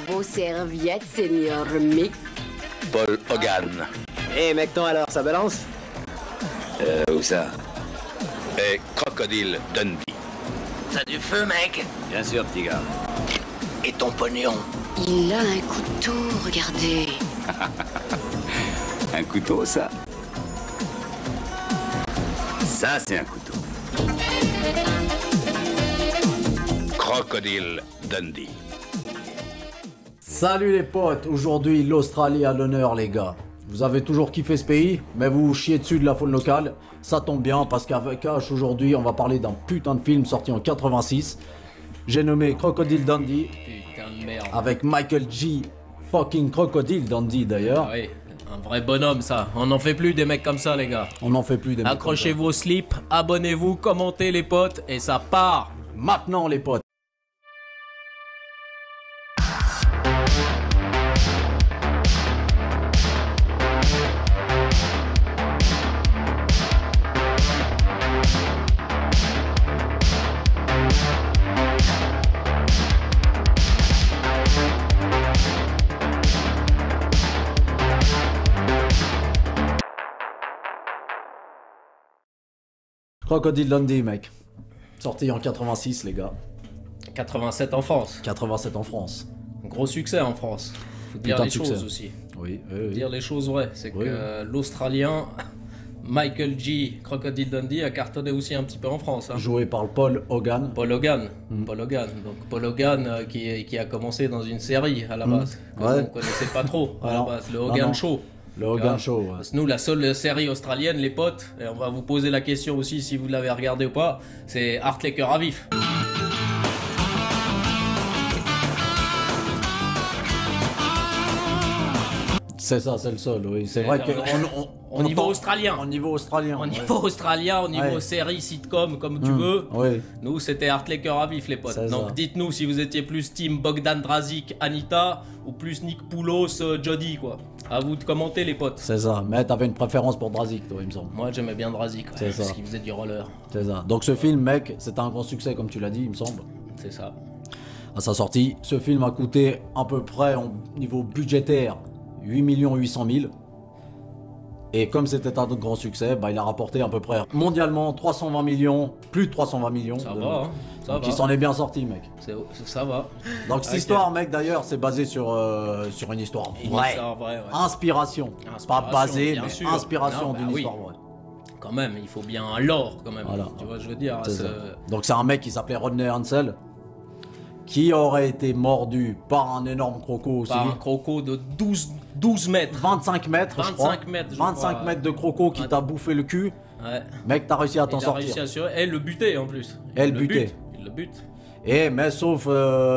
Vos serviettes, Seigneur Mick. Paul Hogan. Eh, mecton alors, ça balance? Où ça? Et Crocodile Dundee. T'as du feu, mec? Bien sûr, petit gars. Et ton pognon? Il a un couteau, regardez. Un couteau, ça? Ça, c'est un couteau. Crocodile Dundee. Salut les potes, aujourd'hui l'Australie à l'honneur les gars. Vous avez toujours kiffé ce pays, mais vous vous chiez dessus de la faune locale. Ça tombe bien parce qu'avec H aujourd'hui on va parler d'un putain de film sorti en 86. J'ai nommé Crocodile Dundee. Putain de merde. Avec Michael G. fucking Crocodile Dundee d'ailleurs. Ah oui, un vrai bonhomme ça. On n'en fait plus des mecs comme ça les gars. On n'en fait plus des mecs. Accrochez-vous au slip, abonnez-vous, commentez les potes et ça part. Maintenant les potes. Crocodile Dundee, mec. Sorti en 86, les gars. 87 en France. 87 en France. Gros succès en France. Faut dire Putain les de succès. choses aussi. Oui, Faut oui. dire les choses vraies. C'est que l'Australien Michael G. Crocodile Dundee a cartonné aussi un petit peu en France. Hein. Joué par Paul Hogan. Paul Hogan. Paul Hogan. Donc Paul Hogan qui a commencé dans une série à la base. Que Ouais. on connaissait pas trop à la Alors, base. Le Hogan non. Show. Le Hogan Show, ouais. Parce que nous, la seule série australienne, les potes, et on va vous poser la question aussi si vous l'avez regardé ou pas, c'est Art les cœurs à vif. C'est ça, c'est le seul, oui. C'est vrai que Au niveau australien. Au niveau australien. Au ouais. niveau australien, au niveau Ouais. série, sitcom, comme tu veux, Oui. nous c'était Art les cœurs à vif, les potes. C'est Donc ça. dites-nous si vous étiez plus team Bogdan Drazik, Anita, ou plus Nick Poulos, Jody, quoi. À vous de commenter, les potes. C'est ça. Mais t'avais une préférence pour Drazik, toi, il me semble. Moi j'aimais bien Drazik, ouais, C'est ça. parce qu'il faisait du roller. C'est ça. Donc ce film, mec, c'était un grand succès, comme tu l'as dit, il me semble. C'est ça. À sa sortie, ce film a coûté à peu près, au niveau budgétaire, 8 800 000. Et comme c'était un grand succès, bah, il a rapporté à peu près mondialement 320 millions, plus de 320 millions. Ça va, hein. Ça Donc va. il s'en est bien sorti, mec. Ça va. Donc cette Ok. histoire, mec, d'ailleurs, c'est basé sur une histoire Une vraie. histoire vraie, ouais. Inspiration. Pas Inspiration, basée, bien mais sûr. inspiration Non, bah d'une oui. histoire vraie. Quand même, il faut bien un lore quand même. Voilà. Tu vois, je veux dire. C'est c'est- ça. Donc c'est un mec qui s'appelait Rodney Hansel, qui aurait été mordu par un énorme croco aussi. Par un croco de 12 mètres. 25 mètres, je crois. 25 mètres, je 25 crois. mètres de croco qui t'a bouffé le cul. Ouais. Mec, t'as réussi à t'en Il a sortir. réussi à assurer. Et le buter en plus. Et Il le buter. Il le bute. Et mais sauf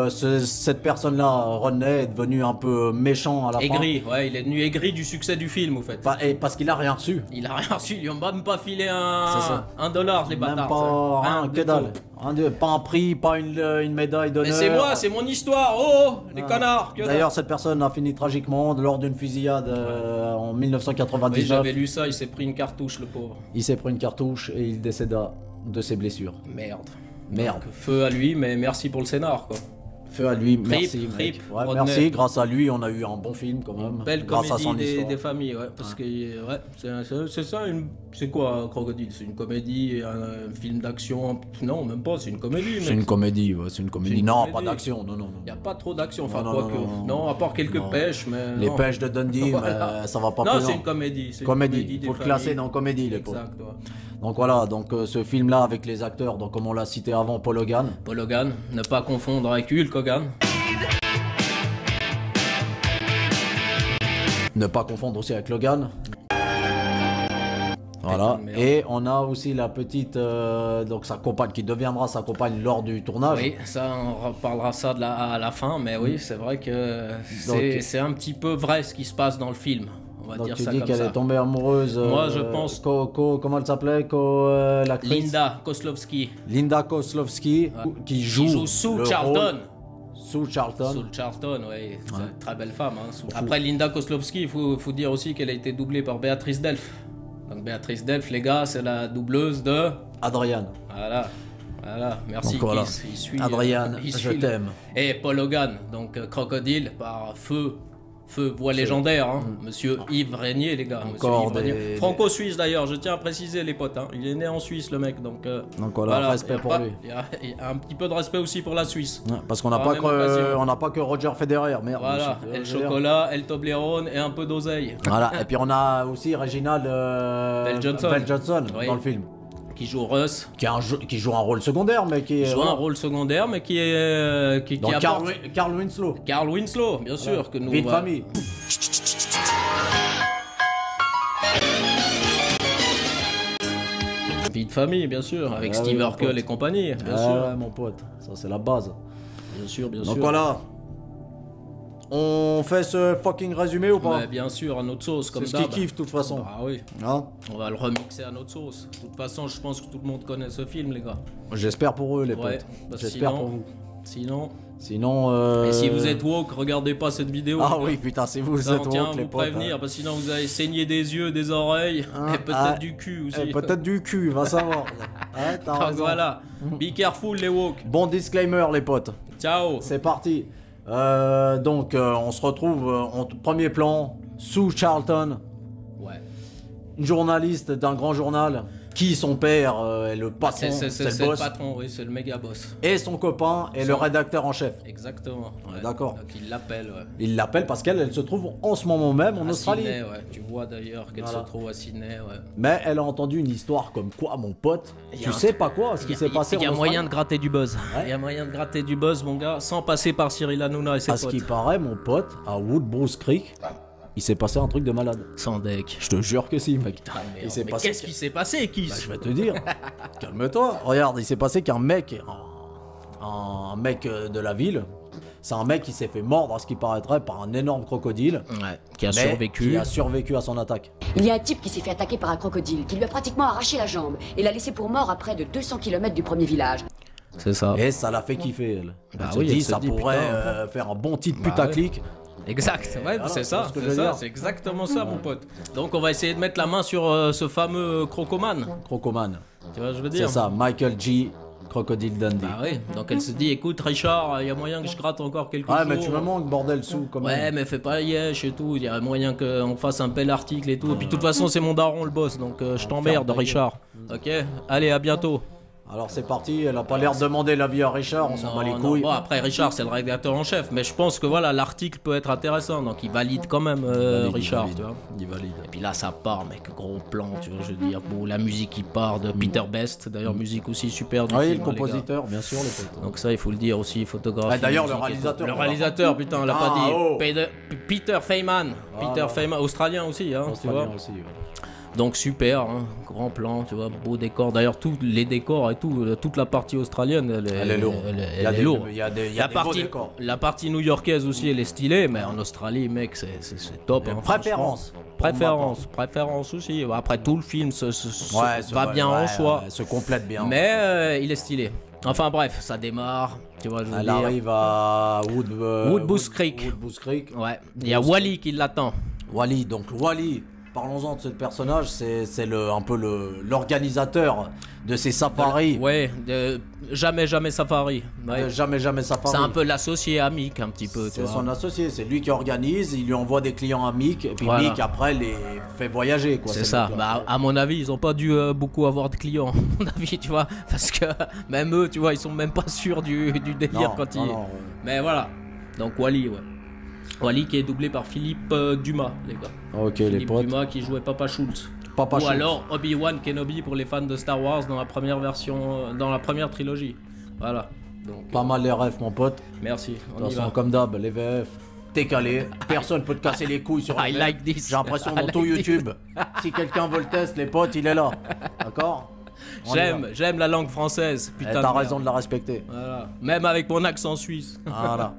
cette personne-là, Rodney, est devenu un peu méchant à la fin. Aigri, ouais, il est devenu aigri du succès du film, au fait. Et parce qu'il a rien reçu. Il a rien reçu, ils lui ont même pas filé C'est ça. un dollar, les Même bâtards. pas rien, du que dalle. tout. Pas un prix, pas une médaille d'honneur. Mais c'est moi, c'est mon histoire, oh, les Ah. connards. que D'ailleurs, cette personne a fini tragiquement lors d'une fusillade en dalle. Oui, 1999. j'avais lu ça, il s'est pris une cartouche, le pauvre. Il s'est pris une cartouche et il décéda de ses blessures. Merde. Merde. Donc, feu à lui, mais merci pour le scénar, quoi. Feu à lui, merci. trip, mec. Ouais, Rodney. merci, grâce à lui, on a eu un bon film quand même. Belle grâce à comédie son histoire. des familles, ouais. Parce que, ouais, c'est ça, c'est quoi Crocodile? C'est une comédie, un film d'action? Non, même pas, c'est une comédie. C'est une comédie, ouais, c'est une comédie. C'est une Non, comédie. pas d'action, non, non, non. Il n'y a pas trop d'action, enfin, Non, quoi non, que. non, Non, à part quelques non. pêches, mais. Les non. pêches de Dundee, Voilà. mais ça va pas Non, plus c'est loin. une comédie. C'est une Comédie, des faut le familles. classer dans comédie, les potes. Exact, ouais. Donc voilà, donc ce film-là avec les acteurs, donc comme on l'a cité avant, Paul Hogan. Paul Hogan, ne pas confondre avec Hulk Hogan. Ne pas confondre aussi avec Logan. Voilà. Putain de merde. Et on a aussi la petite, donc sa compagne, qui deviendra sa compagne lors du tournage. Oui, ça, on reparlera ça à la fin, mais oui, c'est vrai que c'est un petit peu vrai ce qui se passe dans le film. On va Donc dire tu ça dis comme qu'elle ça. est tombée amoureuse. Moi, je pense- comment elle s'appelait, l'actrice Linda Kozlovsky, Linda Kozlovsky, qui joue, qui joue Sue le Charlton. rôle- Sue Charlton. Sue Charlton, oui, c'est une très belle femme. Hein, Sue. Après Linda Kozlovsky, il faut dire aussi qu'elle a été doublée par Béatrice Delph. Donc Béatrice Delph, les gars, c'est la doubleuse de... Adrian. Voilà. Voilà, merci. Donc voilà. Il suit, Adrien, il je suit t'aime. Et Paul Hogan, donc crocodile par feu voix légendaire, hein. Monsieur Yves Régnier, les gars. Encore Monsieur Yves Régnier. Franco-suisse d'ailleurs, je tiens à préciser les potes. Hein. Il est né en Suisse, le mec, donc voilà, respect pour lui. Il y a un petit peu de respect aussi pour la Suisse. Ouais, parce qu'on n'a pas, pas que Roger Federer, merde. Voilà, et le chocolat, El Toblerone et un peu d'oseille. Voilà, et puis on a aussi Reginald Bell Johnson oui. dans le film. Qui joue Russ. Qui joue un rôle secondaire, mais qui joue un rôle secondaire, mais qui est. Qui Carl Winslow. Carl Winslow, bien sûr. Voilà. Que nous, Vie de famille. Vie de famille, bien sûr, avec Steve Urkel et compagnie, bien sûr. Ouais, mon pote, ça c'est la base. Bien sûr, bien sûr. Donc voilà. On fait ce fucking résumé ou pas? Ouais, bien sûr, à notre sauce, comme c'est d'hab. ce qu'ils kiffent de toute façon. Ah oui. Hein, on va le remixer à notre sauce. De toute façon, je pense que tout le monde connaît ce film, les gars. j'espère pour eux, les Ouais, potes. J'espère pour vous. Sinon. Et si vous êtes woke, regardez pas cette vidéo. Ah oui, putain, si vous ça, êtes on tient woke, à les vous potes. prévenir, parce que sinon vous allez saigner des yeux, des oreilles, et peut-être du cul aussi. Peut-être du cul, va savoir. Ouais, t'as Donc raison. voilà, be careful les woke. Bon disclaimer, les potes. Ciao. C'est parti. On se retrouve en premier plan sous Charlton. Ouais. Une journaliste d'un grand journal qui son père est le patron, C'est le boss. le patron, oui, c'est le méga boss. Et son copain est le rédacteur en chef. Exactement. Ouais. D'accord. Donc il l'appelle, ouais. Il l'appelle parce qu'elle se trouve en ce moment même en À Australie. Sydney, ouais. Tu vois d'ailleurs qu'elle se trouve à Sydney, ouais. Mais elle a entendu une histoire comme quoi, mon pote. Y a Tu un sais pas quoi, ce qui s'est passé en Il y a Australie. moyen de gratter du buzz. Ouais. Il y a moyen de gratter du buzz, mon gars, sans passer par Cyril Hanouna et ses À ce potes. qui paraît, mon pote, à Woodbruce Creek, il s'est passé un truc de malade. Sans deck. Je te jure que si, mec. Ah, merde. Il s'est Mais passé. qu'est-ce qui s'est passé, Kiss? Bah, je vais te dire. Calme-toi. Regarde, il s'est passé qu'un mec, un mec de la ville, c'est un mec qui s'est fait mordre, à ce qui paraîtrait, par un énorme crocodile. Ouais, qui a mais survécu. Qui a survécu à son attaque. Il y a un type qui s'est fait attaquer par un crocodile, qui lui a pratiquement arraché la jambe et l'a laissé pour mort à près de 200 km du premier village. C'est ça. Et ça l'a fait kiffer, elle. Bah Elle se oui, dit, elle se ça dit, pourrait putain. faire un bon titre Bah putaclic. Exact, ouais, voilà, c'est ça, ce que je veux dire. c'est exactement ça, mon pote. Donc on va essayer de mettre la main sur ce fameux crocoman. Crocoman. Tu vois, je veux dire. C'est ça, Michael G. Crocodile Dundee. Bah oui, donc elle se dit, écoute Richard, il y a moyen que je gratte encore quelques jours. Ouais, mais tu me manques, bordel, sous, quand même. Ouais, mais fais pas yesh et tout, il y a moyen qu'on fasse un bel article et tout. Et puis de toute façon, c'est mon daron le boss, donc je t'emmerde, Richard. Ok, allez, à bientôt. Alors c'est parti, elle a pas l'air de demander l'avis à Richard, on s'en bat les couilles. Bon, après Richard c'est le rédacteur en chef, mais je pense que voilà, l'article peut être intéressant, donc il valide quand même Richard, tu vois. Il valide. Et puis là ça part, mec, gros plan, tu vois, je veux dire, bon, la musique qui part de Peter Best, d'ailleurs musique aussi super du Oui, film, le hein, les compositeur, bien sûr, les potes. gars. Donc ça il faut le dire aussi, photographie. Ah, d'ailleurs, le musique et réalisateur, tout. Le on réalisateur, putain, on l'a Ah, pas dit. oh. Peter Feynman, Peter Feynman, australien aussi, hein, tu vois. Australien aussi, ouais. Donc super, hein, grand plan, tu vois, beau décor. D'ailleurs, tous les décors et tout, toute la partie australienne, elle est lourde. Elle est lourde. Il y a des La beaux partie, décors. la partie new-yorkaise aussi, elle est stylée, mais en Australie, mec, c'est top. Hein, Préférence. Préférence aussi. Après, tout le film va Ouais, bien en soi, ouais, se complète bien. mais il est stylé. Enfin bref, ça démarre, tu vois, je veux Elle dire. arrive à Woodbruce Creek. Woodbruce Creek. Ouais, il y a Wally qui l'attend. Wally, donc Wally, parlons-en de ce personnage, c'est un peu l'organisateur de ces safaris. Ouais, de jamais safari. Ouais. De jamais safari. C'est un peu l'associé Amic, un petit peu, tu C'est vois. son associé, c'est lui qui organise, il lui envoie des clients à Mick, et puis Voilà. Mick après les fait voyager, quoi. C'est ça. le- Bah, à mon avis, ils ont pas dû beaucoup avoir de clients, à mon avis, tu vois. Parce que même eux, tu vois, ils sont même pas sûrs du délire Non, quand non, ils. non, Mais voilà. Donc Wally, ouais. Wally qui est doublé par Philippe Dumas, les gars. Ok, les Philippe potes. Dumas qui jouait Papa Schultz. Papa Ou Schultz. alors Obi-Wan Kenobi pour les fans de Star Wars dans la première version, dans la première trilogie. Voilà. Donc, Pas mal les refs, mon pote. merci. De On toute y façon, va. comme d'hab, les VF, t'es calé. Personne peut te casser les couilles sur les I VF. like this. J'ai l'impression I dans like tout this. YouTube. Si quelqu'un veut le test, les potes, il est là. D'accord? On y va. J'aime la langue française. Eh, Putain. t'as de raison merde. de la respecter. Voilà. Même avec mon accent suisse. Voilà.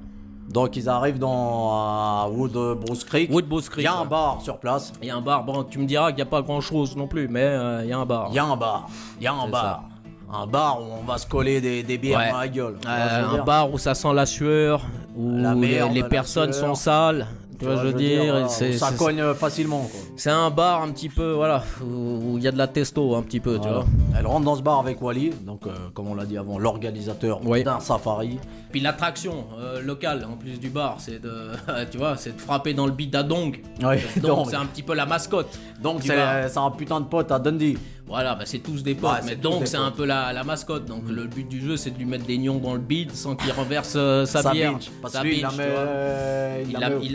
Donc ils arrivent dans Woodbruce Creek. Woodbruce Creek, Il y a un ouais. bar sur place. Il y a un bar, bon, tu me diras qu'il n'y a pas grand chose non plus, mais il y a un bar. Il y a un bar. Il y a un C'est bar. Un bar où on va se coller des bières Ouais. dans la gueule. Tu vois ce que je veux Un dire? bar où ça sent la sueur, où La merde, les la personnes sueur. sont sales. Tu vois, je veux dire, voilà, ça cogne facilement, quoi. C'est un bar un petit peu, voilà, où il y a de la testo un petit peu, tu vois. Elle rentre dans ce bar avec Wally, donc comme on l'a dit avant, l'organisateur d'un safari. Puis l'attraction locale en plus du bar, c'est de, tu vois, c'est de frapper dans le beat d'Adong. Ouais, donc c'est un petit peu la mascotte. Donc c'est un putain de pote à Dundee. Voilà, bah c'est tous des potes, mais donc c'est un peu la mascotte. Donc le but du jeu, c'est de lui mettre des nions dans le beat sans qu'il renverse sa bière. Binge, parce que lui,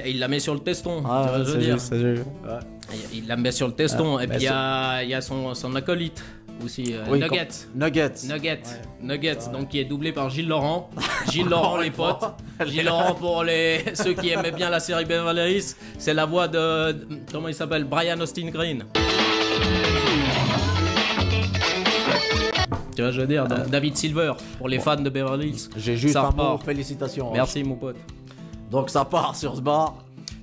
il la met sur le teston. Ah, tu vois, je veux dire. Ouais. Il la met sur le teston. Et puis il y a son acolyte aussi, Nuggets. Donc qui est doublé par Gilles Laurent. Gilles Laurent, les potes. Gilles Laurent pour ceux qui aimaient bien la série Beverly Hills. C'est la voix de comment il s'appelle, Brian Austin Green. Tu vois, je veux dire, David Silver pour les fans de Beverly Hills. J'ai juste un mot, félicitations. Merci mon pote. Donc ça part sur ce bar.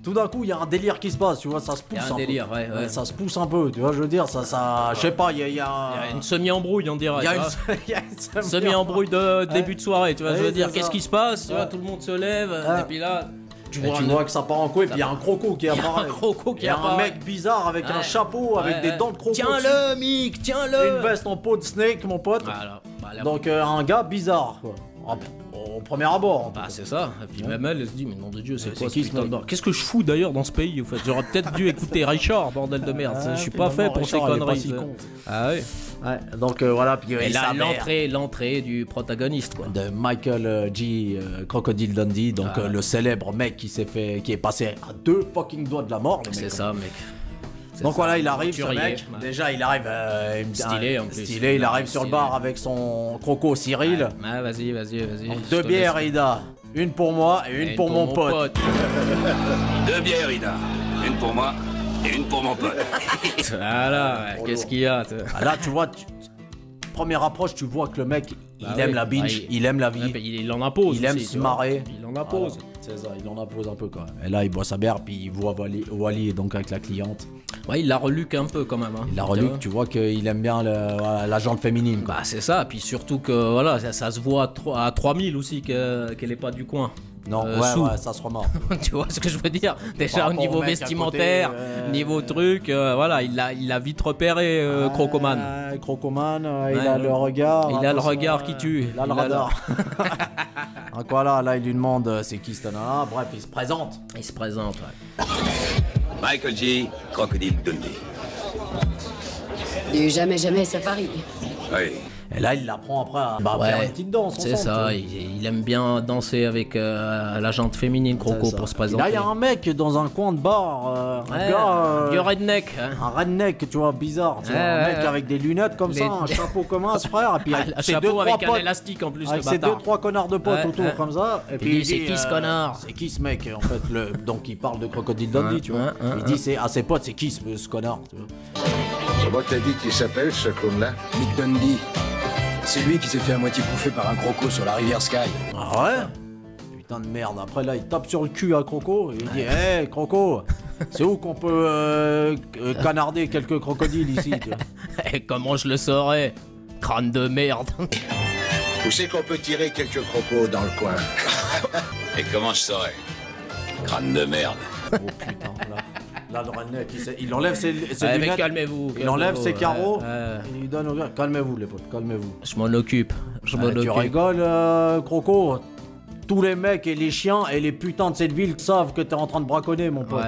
Tout d'un coup, il y a un délire qui se passe, tu vois, ça se pousse un délire, ouais. Ça se pousse un peu, tu vois, je veux dire, je sais pas, il y a une semi-embrouille, on dirait. Il y a une semi-embrouille de début de soirée, tu vois, je veux dire, qu'est-ce qui se passe, tu vois, tout le monde se lève, et puis là... Tu vois que ça part en couille, et puis il y a un croco qui apparaît. Il y a un mec bizarre avec un chapeau, avec des dents de croco. Tiens-le, Mick, tiens-le. Une veste en peau de snake, mon pote. Donc un gars bizarre, quoi. Au premier abord. Bah c'est ça, et puis même elle se dit, mais nom de Dieu, c'est quoi ce putain de bar? Qu'est-ce que je fous d'ailleurs dans ce pays, en fait? J'aurais peut-être dû écouter Richard, bordel de merde. Je suis pas fait pour ces conneries. Ah ouais. Ouais, donc voilà, puis et là l'entrée du protagoniste, quoi. De Michael G. Crocodile Dundee, donc le célèbre mec qui est passé à 2 fucking doigts de la mort. C'est ça, mec. Donc voilà, il arrive, ce mec. Déjà, il arrive stylé en plus. Stylé, il arrive sur le bar avec son croco Cyril. Ouais, vas-y. Donc 2 bières, Ida. Une pour moi et une pour mon pote. 2 bières, Ida. Une pour moi et une pour mon pote. Voilà, qu'est-ce qu'il y a? Là, tu vois, première approche, tu vois que le mec, il aime la binge, il aime la vie. Il en impose. Il aime se marrer. Il en impose. C'est ça, il en impose un peu, quoi. Et là, il boit sa bière, puis il voit Wally donc avec la cliente. Ouais, il la reluque un peu quand même. Hein. Il la reluque, tu vois qu'il aime bien la jante féminine. Bah c'est ça, puis surtout que voilà, ça se voit à 3000 aussi qu'elle est pas du coin. Non, ça se remarque. Tu vois ce que je veux dire? Déjà au niveau vestimentaire, niveau truc, voilà, il l'a vite repéré, Crocoman. Crocoman, il a le regard. Il a le regard qui tue. Il a le radar. Donc voilà, là il lui demande c'est qui ce nana. Bref, il se présente. Ouais. Michael G. Crocodile Dundee. Du jamais safari. Oui. Et là, il l'apprend après à faire une petite danse. C'est ça, il aime bien danser avec la jante féminine Croco pour se présenter. Là, il y a un mec dans un coin de bar, un gars. Du redneck. Hein. Un redneck, tu vois, bizarre. Tu vois, un mec avec des lunettes comme ça, un chapeau comme un frère. Et puis, un chapeau avec un élastique en plus. Avec ses 2-3 connards de potes autour comme ça. Et puis, c'est qui ce connard? C'est qui ce mec, en fait? Donc, il parle de Crocodile Dundee, tu vois. Il dit à ses potes, c'est qui ce connard? Comment t'as dit qu'il s'appelle, ce clown-là? Mick Dundee. C'est lui qui s'est fait à moitié bouffer par un croco sur la rivière Sky. Ah ouais? Putain de merde. Après là, il tape sur le cul à Croco et il dit hey, Croco, c'est où qu'on peut canarder quelques crocodiles ici? Et comment je le saurais? Crâne de merde. Où c'est qu'on peut tirer quelques crocos dans le coin? Et comment je saurais? Crâne de merde. Oh putain, là le redneck, il enlève ses lunettes, calmez-vous. Il enlève ses carreaux, et il donne au gars. Calmez-vous les potes, calmez-vous. Je m'en occupe. Tu rigoles, Croco? Tous les mecs et les chiens et les putains de cette ville savent que t'es en train de braconner, mon pote.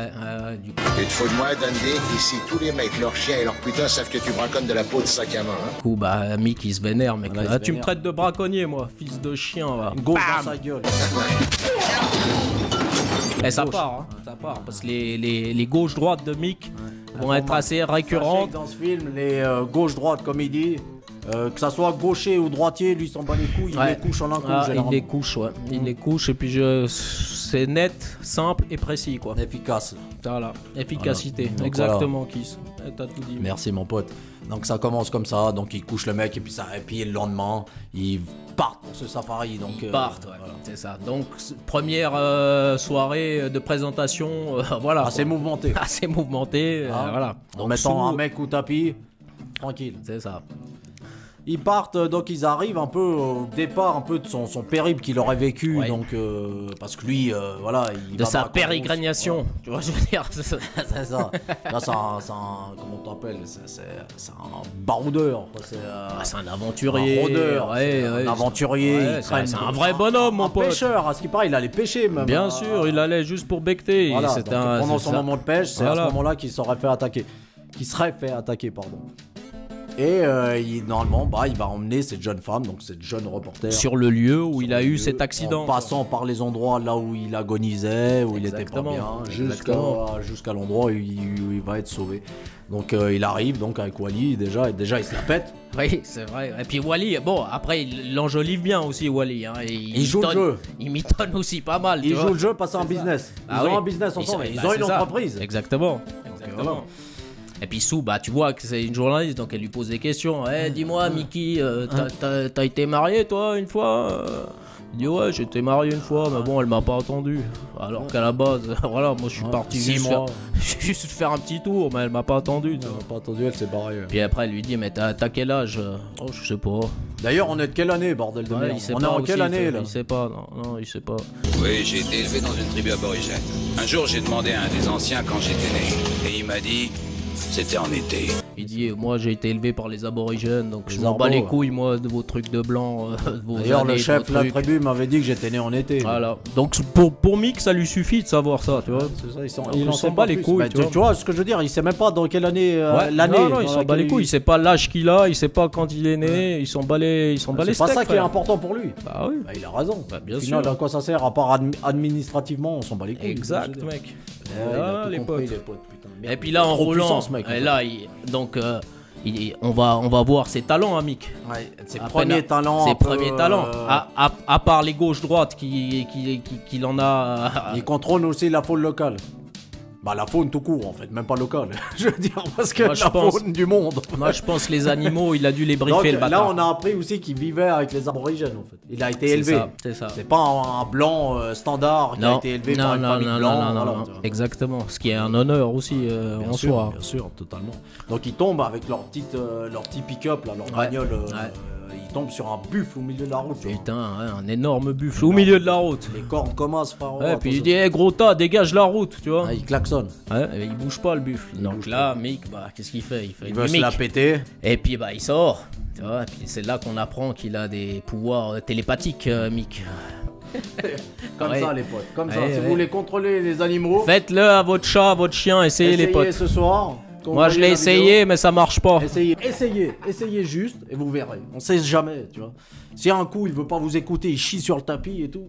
Du coup. Tu te fous de moi, Dundee? Ici, tous les mecs, leurs chiens et leurs putains savent que tu braconnes de la peau de sac à main. Hein? Du coup, bah, Mick, il se vénère, mec. Là, tu me traites de braconnier, moi, fils de chien, va. Gauche dans sa gueule. Et ça part, parce que les gauches-droites de Mick vont être assez récurrentes. Dans ce film, les gauche-droite, comme il dit, que ça soit gaucher ou droitier, lui s'en bat les couilles, il les couche en un coup. Il les couche, il les couche, et puis c'est net, simple et précis, quoi. Efficace. Voilà, efficacité, voilà. Exactement, voilà. Kiss. T'as tout dit. Merci, mon pote. Donc ça commence comme ça, donc il couche le mec, et puis le lendemain, ils partent pour ce safari. Donc, ils partent, ouais, voilà. C'est ça. Donc, première soirée de présentation, voilà. Assez mouvementé. Assez mouvementé, voilà. En mettant un mec au tapis, tranquille. C'est ça. Ils partent, donc ils arrivent un peu au départ un peu de son périple qu'il aurait vécu, donc parce que lui, voilà, il de va sa dans la pérégrination, tu vois, je veux dire. c'est ça. Là, c'est un comment t'appelles, c'est un baroudeur, c'est un aventurier, un rôdeur, un aventurier. C'est un vrai bonhomme, mon pote. Un pêcheur, à ce qui paraît, il allait pêcher même. Bien sûr, il allait juste pour becter. Voilà, pendant son moment de pêche, c'est à ce moment-là qu'il serait fait attaquer, pardon. Et normalement, il va emmener cette jeune femme, donc cette jeune reporter, sur le lieu où il a eu cet accident. En passant par les endroits là où il agonisait, où il était pas bien, jusqu'à l'endroit où il va être sauvé. Donc il arrive donc avec Wally, déjà il se la pète. Oui, c'est vrai. Et puis Wally, bon, après il l'enjolive bien aussi, Wally. Hein, il joue le jeu. Il mitonne aussi pas mal. Il joue le jeu, pas un business. Ils ont un business ensemble, ils ont une entreprise. Exactement. Et puis Sue, tu vois que c'est une journaliste, donc elle lui pose des questions. Dis-moi, Mickey, t'as été marié toi une fois Il dit ouais, j'ai été marié une fois, mais bon, elle m'a pas attendu. Alors qu'à la base, voilà, moi je suis parti juste faire un petit tour, mais elle m'a pas attendu. Elle m'a pas attendu, elle s'est barrée. Puis après, elle lui dit, mais t'as quel âge Oh, je sais pas. D'ailleurs, on est de quelle année, bordel de merde? On est en quelle année là? Il sait pas, non, il sait pas. Oui, j'ai été élevé dans une tribu aborigène. Un jour, j'ai demandé à un des anciens quand j'étais né, et il m'a dit. C'était en été. Il dit, moi j'ai été élevé par les aborigènes, donc je m'en bats les couilles moi de vos trucs de blanc. D'ailleurs le chef de la tribu m'avait dit que j'étais né en été. Voilà. Donc pour Mick ça lui suffit de savoir ça, tu vois. C'est ça, il s'en bat les couilles. Tu vois ce que je veux dire, il sait même pas dans quelle année l'année. Non, il s'en bat les couilles, il sait pas l'âge qu'il a, il sait pas quand il est né, il s'en bat les steaks. C'est pas ça qui est important pour lui. Bah oui. Il a raison. Bien sûr. À quoi ça sert à part administrativement, on s'en bat les couilles. Exact, mec. Les potes. Et puis là en roulant, là on va voir ses talents, hein, Mick. Ouais, ses premiers talents. À part les gauches-droites qu'il en a. Il contrôle aussi la faune locale. La faune tout court en fait, même pas locale. Je veux dire, parce que faune du monde. Moi je pense les animaux, il a dû les briefer le bâtard. Là on a appris aussi qu'il vivait avec les aborigènes en fait. Il a été élevé. C'est ça. C'est pas un blanc standard qui a été élevé par une famille blanche. Non. Exactement. Ce qui est un honneur aussi en soi. Bien sûr, totalement. Donc ils tombent avec leur petit pick-up, leur bagnole. Il tombe sur un buffle au milieu de la route. Putain, un énorme buffle au milieu de la route. Les cordes commencent, frérot. Ouais, puis il dit, gros tas, dégage la route, tu vois. Il klaxonne. Ouais, il bouge pas le buffle. Donc là, Mick, qu'est-ce qu'il fait? Il veut se la péter. Et puis il sort. Tu vois, et puis c'est là qu'on apprend qu'il a des pouvoirs télépathiques, Mick. Comme ça, les potes. Comme ça. Si vous voulez contrôler les animaux, faites-le à votre chat, à votre chien. Essayez les potes. Ce soir. Moi je l'ai essayé mais ça marche pas. Essayez juste et vous verrez. On sait jamais, tu vois. Si un coup il veut pas vous écouter, il chie sur le tapis et tout,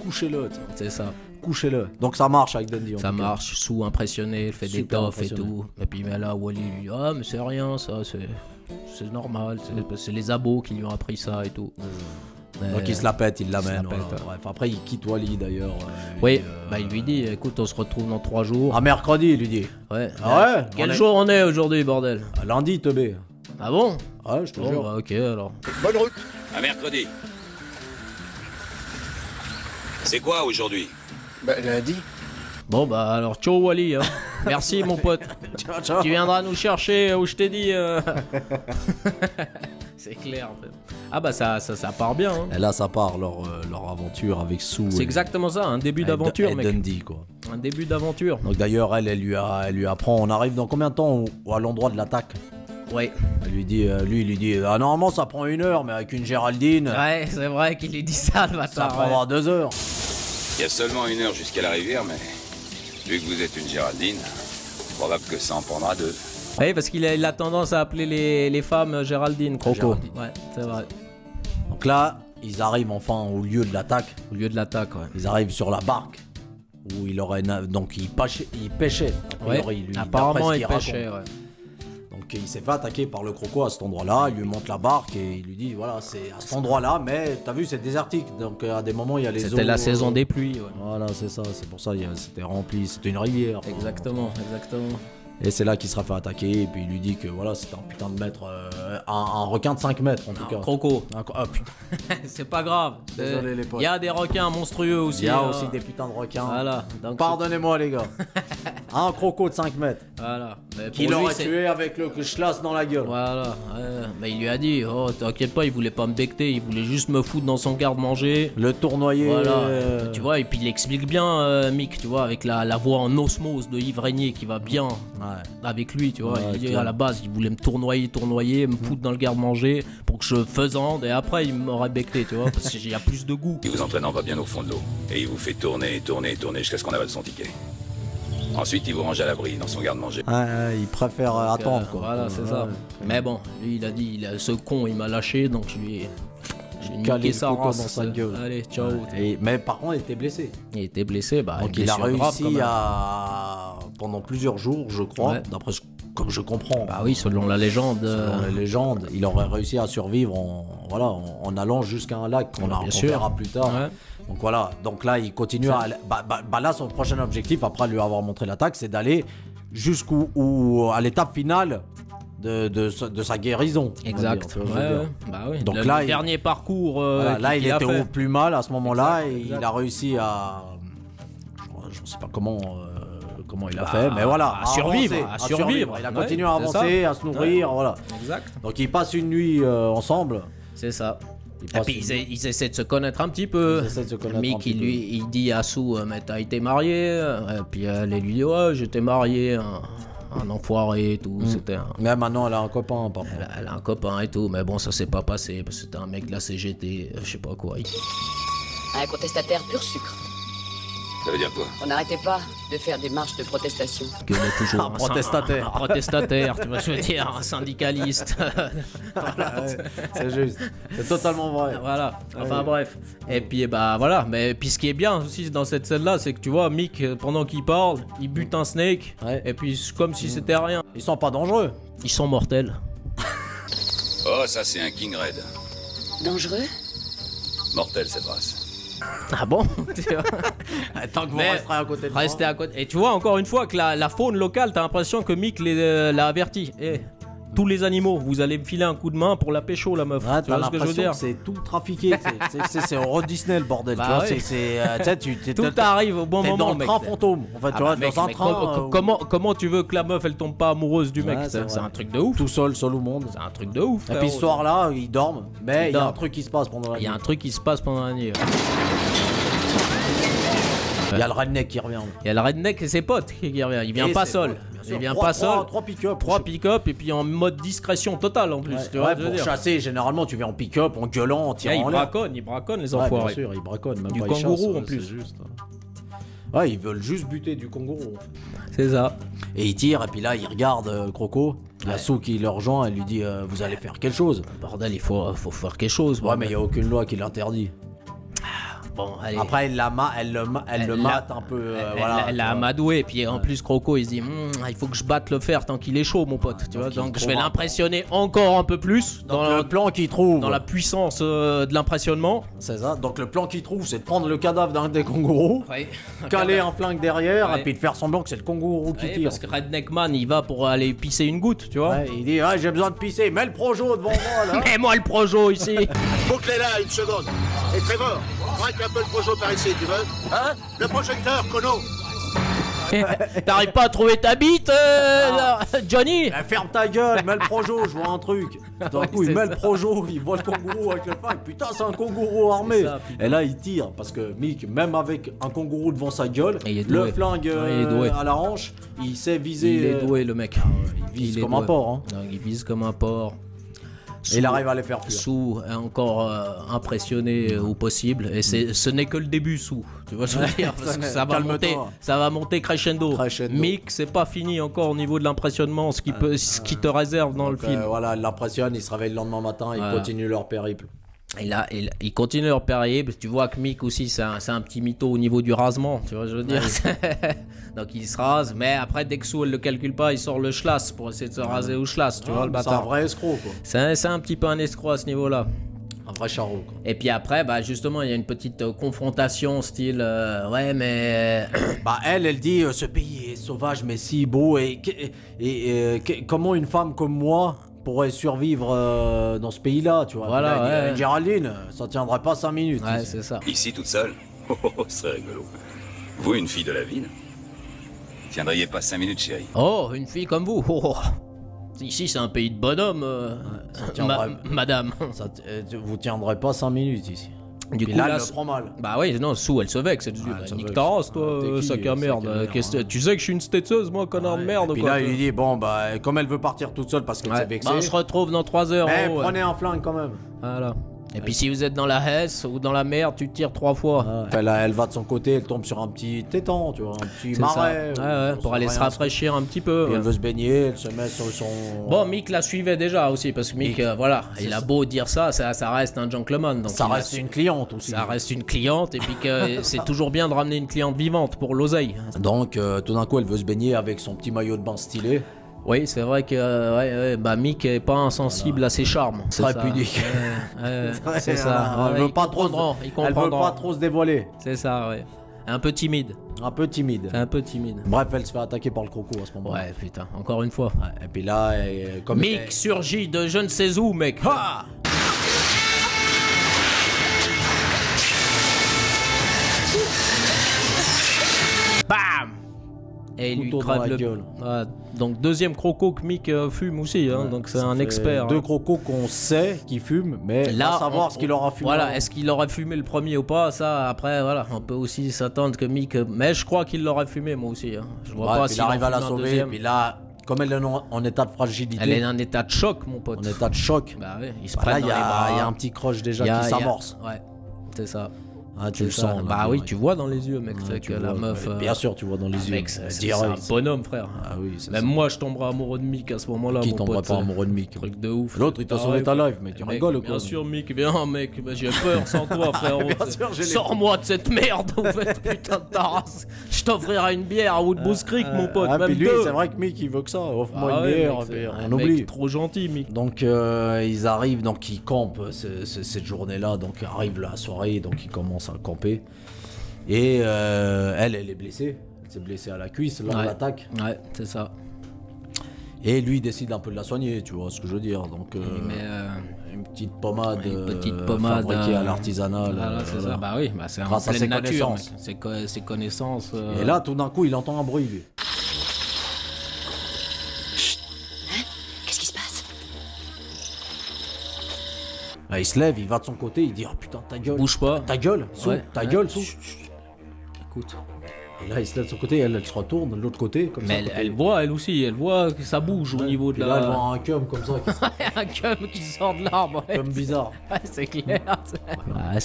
couchez-le. C'est ça. Couchez-le. Donc ça marche avec Dundee. Ça marche, sous impressionné, il fait des toffes et tout. Et puis mais là Wally lui dit mais c'est rien ça, c'est normal, c'est les abos qui lui ont appris ça et tout. Donc il se la pète, il l'amène. Bref, après il quitte Wally d'ailleurs. Il lui dit écoute, on se retrouve dans 3 jours. Mercredi, il lui dit. Ouais. Quel jour on est aujourd'hui, bordel? Lundi, teubé. Ah bon? Ouais, je te jure. Ok alors. Bonne route. À mercredi. C'est quoi aujourd'hui? Lundi. Bon alors ciao Wally, hein. Merci mon pote. Ciao. Tu viendras nous chercher où je t'ai dit. C'est clair en fait. Ça part bien. Hein. Et là ça part leur aventure avec Sue. C'est exactement ça, un début d'aventure, mec. Dundee, quoi. Un début d'aventure. Donc d'ailleurs elle lui apprend. On arrive dans combien de temps à l'endroit de l'attaque? Ouais. Il lui dit normalement ça prend 1 heure, mais avec une Géraldine. Ouais, c'est vrai qu'il lui dit ça le bâtard. Ça prendra 2 heures. Il y a seulement 1 heure jusqu'à la rivière, mais vu que vous êtes une Géraldine, probable que ça en prendra 2. Oui, parce qu'il a tendance à appeler les femmes Géraldine, Croco. Ouais, c'est vrai. Donc là, ils arrivent enfin au lieu de l'attaque. Au lieu de l'attaque, ouais. Ils arrivent sur la barque où il aurait donc il pêchait. Apparemment il pêchait, ouais. Donc il s'est fait attaquer par le Croco à cet endroit-là. Il lui montre la barque et il lui dit voilà, c'est à cet endroit-là, mais t'as vu, c'est désertique. Donc à des moments il y a les eaux. C'était la saison des pluies, ouais. Voilà, c'est ça. C'est pour ça c'était rempli. C'était une rivière. Exactement. Et c'est là qu'il sera fait attaquer. Et puis il lui dit que voilà, c'était un putain de maître. Un requin de 5 mètres en tout cas. Croco. Putain. C'est pas grave. Désolé les potes. Il y a des requins monstrueux aussi. Il y a aussi des putins de requins. Voilà. Pardonnez-moi les gars. Un croco de 5 mètres. Voilà. Qu'il aurait tué avec le schlass dans la gueule. Voilà. Mais il lui a dit, oh t'inquiète pas, il voulait pas me becter, il voulait juste me foutre dans son garde-manger. Le tournoyer. Voilà. Tu vois, et puis il explique bien, Mick, tu vois, avec la voix en osmose de Yves Régnier qui va bien avec lui, tu vois. Il dit à la base, il voulait me tournoyer, me foutre dans le garde-manger pour que je faisande et après il m'aurait becté, tu vois, parce qu'il y a plus de goût. Il vous entraîne va bien au fond de l'eau et il vous fait tourner jusqu'à ce qu'on avale son ticket. Ensuite, il vous range à l'abri dans son garde-manger. Il préfère attendre, quoi. Voilà, c'est ça. Mais bon, lui, il a dit, ce con, il m'a lâché, donc j'ai niqué sa race dans sa gueule. Allez, ciao. Mais par contre, il était blessé. Il était blessé, donc il a réussi pendant plusieurs jours, je crois, d'après comme je comprends. Bah oui, selon la légende. Selon la légende, il aurait réussi à survivre en allant jusqu'à un lac qu'on verra plus tard. Ouais. Donc voilà, donc là il continue à... là son prochain objectif, après lui avoir montré l'attaque, c'est d'aller à l'étape finale de sa guérison. Exact. Bah oui. Donc le là, dernier parcours. Là il était au plus mal à ce moment-là et il a réussi à... Je ne sais pas comment il a fait, mais voilà. À survivre. Il a continué à avancer, à se nourrir, voilà. Exact. Donc ils passent une nuit ensemble. C'est ça. Et puis ils essaient de se connaître un petit peu. Mick il dit à Sue, mais t'as été marié. Et puis elle lui dit, ouais, j'étais marié, un enfoiré et tout. Mais maintenant elle a un copain, par contre. Elle a un copain et tout, mais bon, ça s'est pas passé parce que c'était un mec de la CGT, je sais pas quoi. Un contestataire pur sucre. Ça veut dire quoi? On n'arrêtait pas de faire des marches de protestation. Que toujours un protestataire. Un protestataire, tu vois, je veux dire, un syndicaliste. Voilà, c'est juste. C'est totalement vrai. Voilà. Enfin bref. Et puis voilà. Mais puis ce qui est bien aussi dans cette scène-là, c'est que tu vois, Mick, pendant qu'il parle, il bute un snake. Et puis comme si c'était rien. Ils sont pas dangereux. Ils sont mortels. Oh, ça c'est un King Red. Dangereux? Mortel, cette race. Ah bon? Tant que vous resterez à côté de moi. Restez à côté. Et tu vois, encore une fois, que la faune locale, t'as l'impression que Mick l'a averti. Tous les animaux, vous allez me filer un coup de main pour la pécho, la meuf. Tu vois ce que je veux dire? C'est tout trafiqué. C'est Euro Disney le bordel. Bah tu vois, tout arrive au bon moment. Dans le train fantôme. En fait, tu vois, dans un train. Comment tu veux que la meuf elle tombe pas amoureuse du mec? C'est un truc de ouf. Tout seul au monde. C'est un truc de ouf. Et puis ce soir-là, ils dorment. Mais il y a un truc qui se passe pendant la nuit. Il y a un truc qui se passe pendant la nuit. Il y a le redneck qui revient. Il y a le redneck et ses potes qui revient. Il vient pas seul. Il vient pas seul. 3 pick-up. 3 pick-up et puis en mode discrétion totale en plus. Tu vois, pour chasser, généralement tu viens en pick-up, en gueulant, en tirant en l'air. Ils braconnent les enfoirés. Bien sûr, ils braconnent. Même du pas kangourou en plus. Juste. Ouais, ils veulent juste buter du kangourou. C'est ça. Et ils tirent et puis là ils regardent Croco. Il y a Sue qui le rejoint, elle lui dit vous allez faire quelque chose. Bordel, il faut faire quelque chose. Ouais, mais il n'y a aucune loi qui l'interdit. Bon, allez. Après, elle le mate un peu. Elle l'a amadoué. Et puis en plus, Croco, il se dit il faut que je batte le fer tant qu'il est chaud, mon pote. Tu vois, donc je vais l'impressionner encore un peu plus. Dans le plan qu'il trouve. Dans la puissance de l'impressionnement. C'est ça. Donc le plan qu'il trouve, c'est de prendre le cadavre d'un des kangourous, caler un flingue derrière et puis de faire semblant que c'est le kangourou qui tire. Parce que Redneckman, il va pour aller pisser une goutte, tu vois. Il dit j'ai besoin de pisser. Mets le projo devant moi là. Mets-moi le projo ici. Bouclez-la une seconde. Et Trevor, braque un peu le projo par ici, tu veux? Hein? Le projecteur, Kono. T'arrives pas à trouver ta bite, Johnny? Ferme ta gueule, mets le projo, je vois un truc. D'un coup, il met le projo, il voit le kangourou avec le flingue. Putain, c'est un kangourou armé. Et là, il tire parce que Mick, même avec un kangourou devant sa gueule, le flingue à la hanche, il sait viser. Il est doué, le mec. Il vise comme un porc. Hein. Il vise comme un porc. Et il arrive à les faire fuir. Sue est encore impressionné au possible. Et ce n'est que le début, Sue. Tu vois ce que je veux dire? Parce que ça va monter crescendo. Mick, c'est pas fini encore au niveau de l'impressionnement, ce qui te réserve dans le film. Voilà, il l'impressionne, ils se réveillent le lendemain matin, ils continuent leur périple. Et là, ils continuent leur périple. Tu vois que Mick aussi, c'est un petit mytho au niveau du rasement. Tu vois, je veux dire. Donc il se rase, mais après, dès que Sue elle le calcule pas, il sort le schlass pour essayer de se raser au schlass. Tu vois, le bâtard. C'est un vrai escroc, quoi. C'est un petit peu un escroc à ce niveau-là. Un vrai charreau, quoi. Et puis après, justement, il y a une petite confrontation, style ouais, mais. Elle dit ce pays est sauvage, mais si beau. Et comment une femme comme moi pourrait survivre dans ce pays-là, tu vois? Voilà, Géraldine, ça tiendrait pas 5 minutes. Ouais, c'est ça. Ici, toute seule? Oh, c'est rigolo. Vous, une fille de la ville? Tiendriez pas 5 minutes, chérie. Oh, une fille comme vous. Oh. Ici, c'est un pays de bonhomme, madame. Vous tiendrez pas 5 minutes ici. Du coup, là, elle le prend mal. Bah oui, non, Sue, elle se vexe. Elle dit, nique ta race, toi, sac à merde. Tu sais que je suis une stetseuse, moi, connard de merde. Et puis là, il lui dit, bon, bah, comme elle veut partir toute seule parce qu'elle s'est vexée. Bah, on se retrouve dans 3 heures. Mais prenez un flingue quand même. Voilà. Et puis si vous êtes dans la hesse ou dans la mer, tu tires 3 fois. Elle va de son côté, elle tombe sur un petit étang, tu vois, un petit marais. Ouais, pour aller se rafraîchir un petit peu. Et elle veut se baigner, elle se met sur son... Bon, Mick la suivait déjà aussi, parce que Mick, voilà, il a beau dire ça reste un gentleman. Donc ça reste une cliente aussi. Ça reste une cliente, et puis que c'est toujours bien de ramener une cliente vivante pour l'oseille. Donc tout d'un coup, elle veut se baigner avec son petit maillot de bain stylé. Oui, c'est vrai que bah Mick est pas insensible à ses charmes. Très pudique. C'est ça. Elle veut pas trop se dévoiler. C'est ça, ouais. Un peu timide. Un peu timide. Un peu timide. Bref, elle se fait attaquer par le croco à ce moment-là. Ouais, putain, encore une fois. Ouais, et puis là, comme Mick surgit de je ne sais où, mec. Ha! Bam! Et il lui crève le gueule. Donc deuxième croco que Mick fume aussi, hein, donc c'est un expert. 2 crocos qu'on sait qu'il fume, mais là, savoir ce qu'il aura fumé. Voilà, est-ce qu'il aurait fumé le premier ou pas, ça après voilà, on peut aussi s'attendre que Mick, mais je crois qu'il l'aurait fumé moi aussi. Hein. Je vois pas s'il arrive à la sauver, et puis là, comme elle est en état de fragilité. Elle est en état de choc, mon pote. En état de choc. Bah oui, il se prend dans les bras. Il y a un petit croche déjà qui s'amorce. Ouais, c'est ça. Ah, tu le sens. Bah oui, tu vois dans les yeux, mec. Ouais, que la meuf. Bien sûr, tu vois dans les yeux. Mec, c'est un bonhomme, frère. Ah oui, même moi, je tomberais amoureux de Mick à ce moment-là. Qui tomberait pas amoureux de Mick? Truc de ouf. L'autre, il t'a sauvé ta life, mais tu rigoles quoi. Bien sûr, Mick, viens, mec. J'ai peur sans toi, frérot. Sors-moi de cette merde, en fait, putain de ta race. Je t'offrirai une bière à Woodbrook Creek, mon pote. Ah, puis lui, c'est vrai que Mick, il veut que ça. Offre-moi une bière, on oublie. Trop gentil, Mick. Donc, ils arrivent, donc ils campent cette journée-là. Donc, arrive la soirée, donc ils commencent à camper. Et elle est blessée. Elle s'est blessée à la cuisse lors de l'attaque. Ouais, c'est ça. Et lui décide un peu de la soigner, tu vois ce que je veux dire. Donc une petite pommade, fabriquée à l'artisanal. Voilà, c'est ça. Bah oui, bah c'est grâce à ses connaissances. Ses connaissances. Et là, tout d'un coup, il entend un bruit. Lui. Chut. Hein? Qu'est-ce qui se passe? Là, il se lève, il va de son côté, il dit oh putain ta gueule. Bouge pas. Ta gueule, ta gueule, Sue. Écoute. Et là, il se lève de son côté, elle se retourne de l'autre côté. Comme mais ça, elle voit, elle aussi, elle voit que ça bouge au niveau de la. Là, elle voit un cum comme ça. Un cum qui sort de l'arbre. Comme bizarre. Ouais, c'est clair.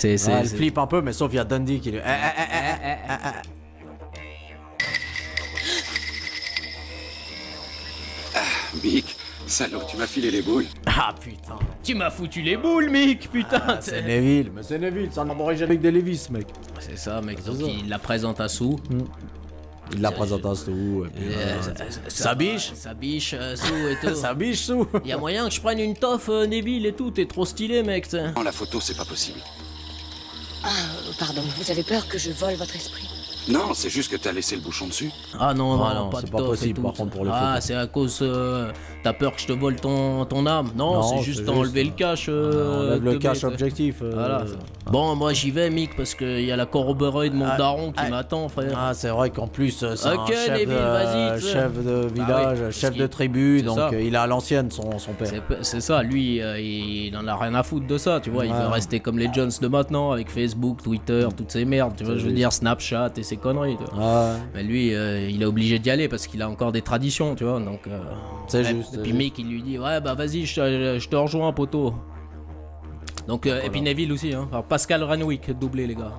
Elle flippe un peu, mais sauf il y a Dundee qui lui. Mick, salaud, tu m'as filé les boules. Ah putain. Tu m'as foutu les boules, Mick, putain. C'est Neville, mais c'est Neville, c'est un aborigène avec des Levis, mec. C'est ça, mec. Donc il la présente à Sue. Il la présente à Sue. Sa biche. Sa biche, Sue et tout. Sa biche, Sue. Y a moyen que je prenne une toffe, Neville et tout. T'es trop stylé, mec. Non, la photo, c'est pas possible. Ah, pardon, vous avez peur que je vole votre esprit? Non, c'est juste que t'as laissé le bouchon dessus. Ah non, c'est pas possible par contre pour les photos. Ah, c'est à cause t'as peur que je te vole ton âme. Non, c'est juste d'enlever le cache. Enlève le cache objectif. Voilà. Bon, moi j'y vais, Mick, parce qu'il y a la corroborée de mon daron qui m'attend, frère. Ah, c'est vrai qu'en plus, c'est un chef de village, chef de tribu, donc il est à l'ancienne, son père. C'est ça, lui, il en a rien à foutre de ça, tu vois. Il veut rester comme les Jones de maintenant, avec Facebook, Twitter, toutes ces merdes, tu vois. Je veux dire, Snapchat et ces conneries, tu vois. Mais lui, il est obligé d'y aller parce qu'il a encore des traditions, tu vois. Donc, c'est juste. Et puis Mick, il lui dit, ouais, bah vas-y, je te rejoins, poteau. Donc, et puis Neville aussi, hein. Alors, Pascal Renwick, doublé, les gars.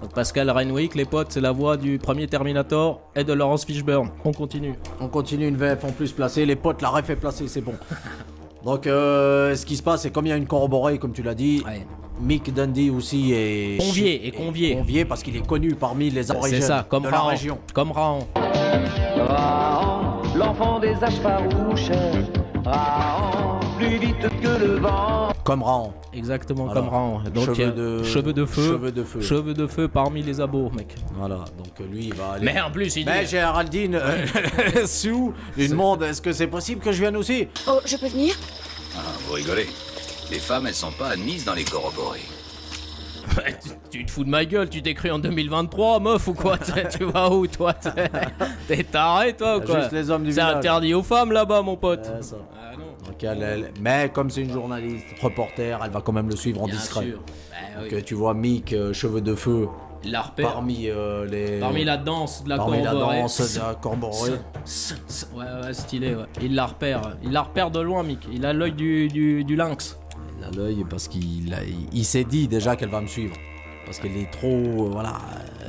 Donc, Pascal Renwick, les potes, c'est la voix du premier Terminator et de Laurence Fishburne. On continue. On continue, une VF en plus placée. Les potes, la ref est placée, c'est bon. Donc, ce qui se passe, c'est comme il y a une corroborée, comme tu l'as dit. Mick Dundee aussi est convié parce qu'il est connu parmi les aborigènes de la région. Comme Raon. Raon, l'enfant des âges farouches. Raon, plus vite que le vent. Comme Raon. Exactement, voilà. Comme Raon. Donc cheveux de feu parmi les abots, mec. Voilà, donc lui il va aller. Mais en plus il dit. Mais Géraldine, Sue, lui demande est-ce que c'est possible que je vienne aussi? Oh, je peux venir? Ah, vous rigolez. Les femmes, elles sont pas admises dans les corroborés. Tu te fous de ma gueule, tu t'écris en 2023, meuf ou quoi? Tu vas où toi? T'es taré toi ou quoi? Juste les hommes du C'est village. interdit aux femmes là-bas mon pote. Ça. Ah non. Donc, mais comme c'est une journaliste, reporter, elle va quand même le suivre en Bien discret. sûr. Donc Oui. Tu vois Mick, cheveux de feu, Il la repère. parmi les... Parmi la danse de la Parmi la corborée. danse de la corborée. Ouais, stylé, ouais. Il la repère de loin, Mick. Il a l'œil du lynx. Il a l'œil parce il s'est dit déjà qu'elle va me suivre. Parce qu'elle est trop... voilà.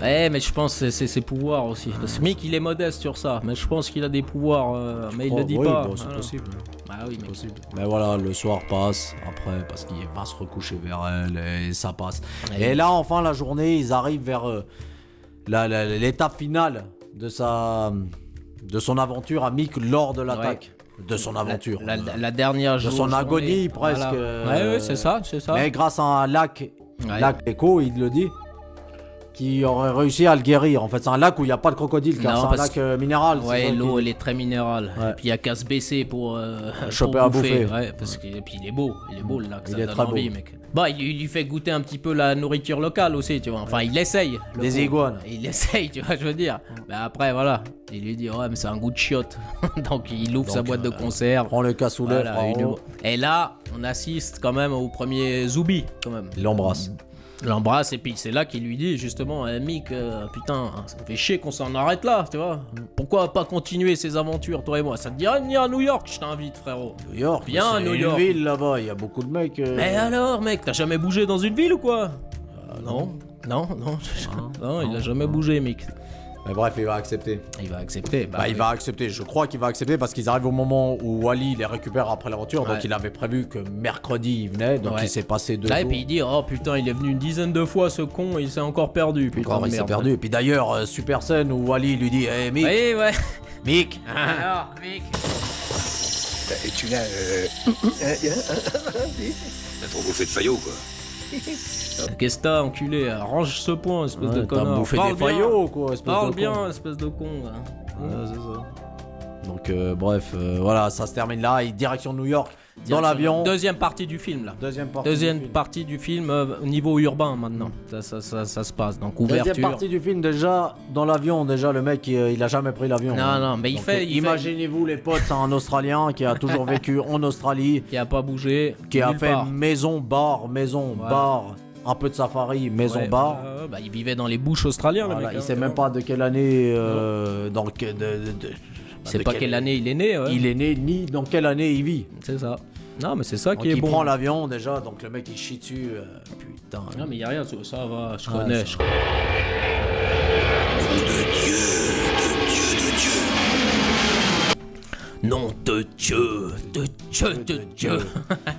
Ouais, mais je pense que c'est ses pouvoirs aussi. Parce que Mick, il est modeste sur ça. Mais je pense qu'il a des pouvoirs, mais il le dit oui, pas. bon, c'est Voilà. possible. Bah oui, mais Possible. Mais voilà, le soir passe après parce qu'il va se recoucher vers elle et ça passe. Ouais. Et là, en fin de la journée, ils arrivent vers l'étape finale de son aventure à Mick lors de l'attaque. De son aventure. La dernière de journée. son agonie presque. Voilà. Ouais, c'est ça. Mais grâce à un lac, Ouais. lac Echo, il le dit, qui aurait réussi à le guérir. En fait, c'est un lac où il n'y a pas de crocodile, car Non, c'est un parce lac minéral. c'est Ouais, ça l'eau qui- elle est très minérale. Ouais. Et puis il y a qu'à se baisser pour choper pour à bouffer. Ouais, parce que et puis il est beau le lac, Il ça est donne très envie, beau. mec. Bah, il lui fait goûter un petit peu la nourriture locale aussi, tu vois. Enfin, il essaye. le Des pauvre. iguanes. Il essaye, tu vois, je veux dire. Mais après, voilà, il lui dit ouais, mais c'est un goût de chiotte. Donc il ouvre sa boîte de conserve. Prends le cassoulet, Voilà, frérot. Et là, on assiste quand même au premier Zoubi, quand même. Il l'embrasse. L'embrasse et puis c'est là qu'il lui dit justement Mick, putain, ça me fait chier qu'on s'en arrête là, tu vois. Pourquoi pas continuer ces aventures, toi et moi? Ça te dirait de venir à New York? Je t'invite, frérot. New York, Viens à c'est New une York. ville là-bas, il y a beaucoup de mecs. Mais alors, mec, t'as jamais bougé dans une ville ou quoi? Non, il a jamais bougé, Mick. Mais bref, il va accepter. Il va accepter. Bah, il va accepter, je crois qu'il va accepter parce qu'ils arrivent au moment où Wally les récupère après l'aventure. Ouais. Donc il avait prévu que mercredi il venait, donc Ouais. il s'est passé 2 Là, et jours. puis il dit oh putain, il est venu une dizaine de fois ce con, il s'est encore perdu. Putain, Encore, de il s'est merde. perdu. Et puis d'ailleurs, super scène où Wally lui dit hey, Mick, Oui, ouais. Mick, Alors, Mick. Et tu l'as... T'as trop bouffé de faillot, quoi. Qu'est-ce que t'as, enculé? Range ce point, espèce de ouais, t'as connard. bouffé Parle des bien. faillots quoi, espèce Parle de bien, con. espèce de con. Là. Ouais, c'est ça. Donc bref, voilà, ça se termine là, direction New York, dans l'avion. Deuxième partie du film là. Deuxième partie Deuxième du film. partie du film au niveau urbain maintenant. Ça se passe. Donc ouverture. Deuxième partie du film, déjà, dans l'avion, déjà, le mec, il a jamais pris l'avion. Non, non, mais il fait- Imaginez-vous, les potes, c'est un Australien qui a toujours vécu en Australie, Qui a pas bougé. qui a nulle fait part. maison, bar, un peu de safari, maison, Ouais, bar. bah, il vivait dans les bush australiens, Voilà, le mec. il hein, sait tu même vois. pas de quelle année, Il sait pas quelle année il est né. Ouais. il est né, ni dans quelle année il vit. C'est ça. Non, mais c'est ça Donc qui est il bon. prend l'avion déjà, donc le mec il chie dessus. Putain. Non, mais y a rien, ça va, je Ah, connais. ça- Nom de Dieu, de Dieu.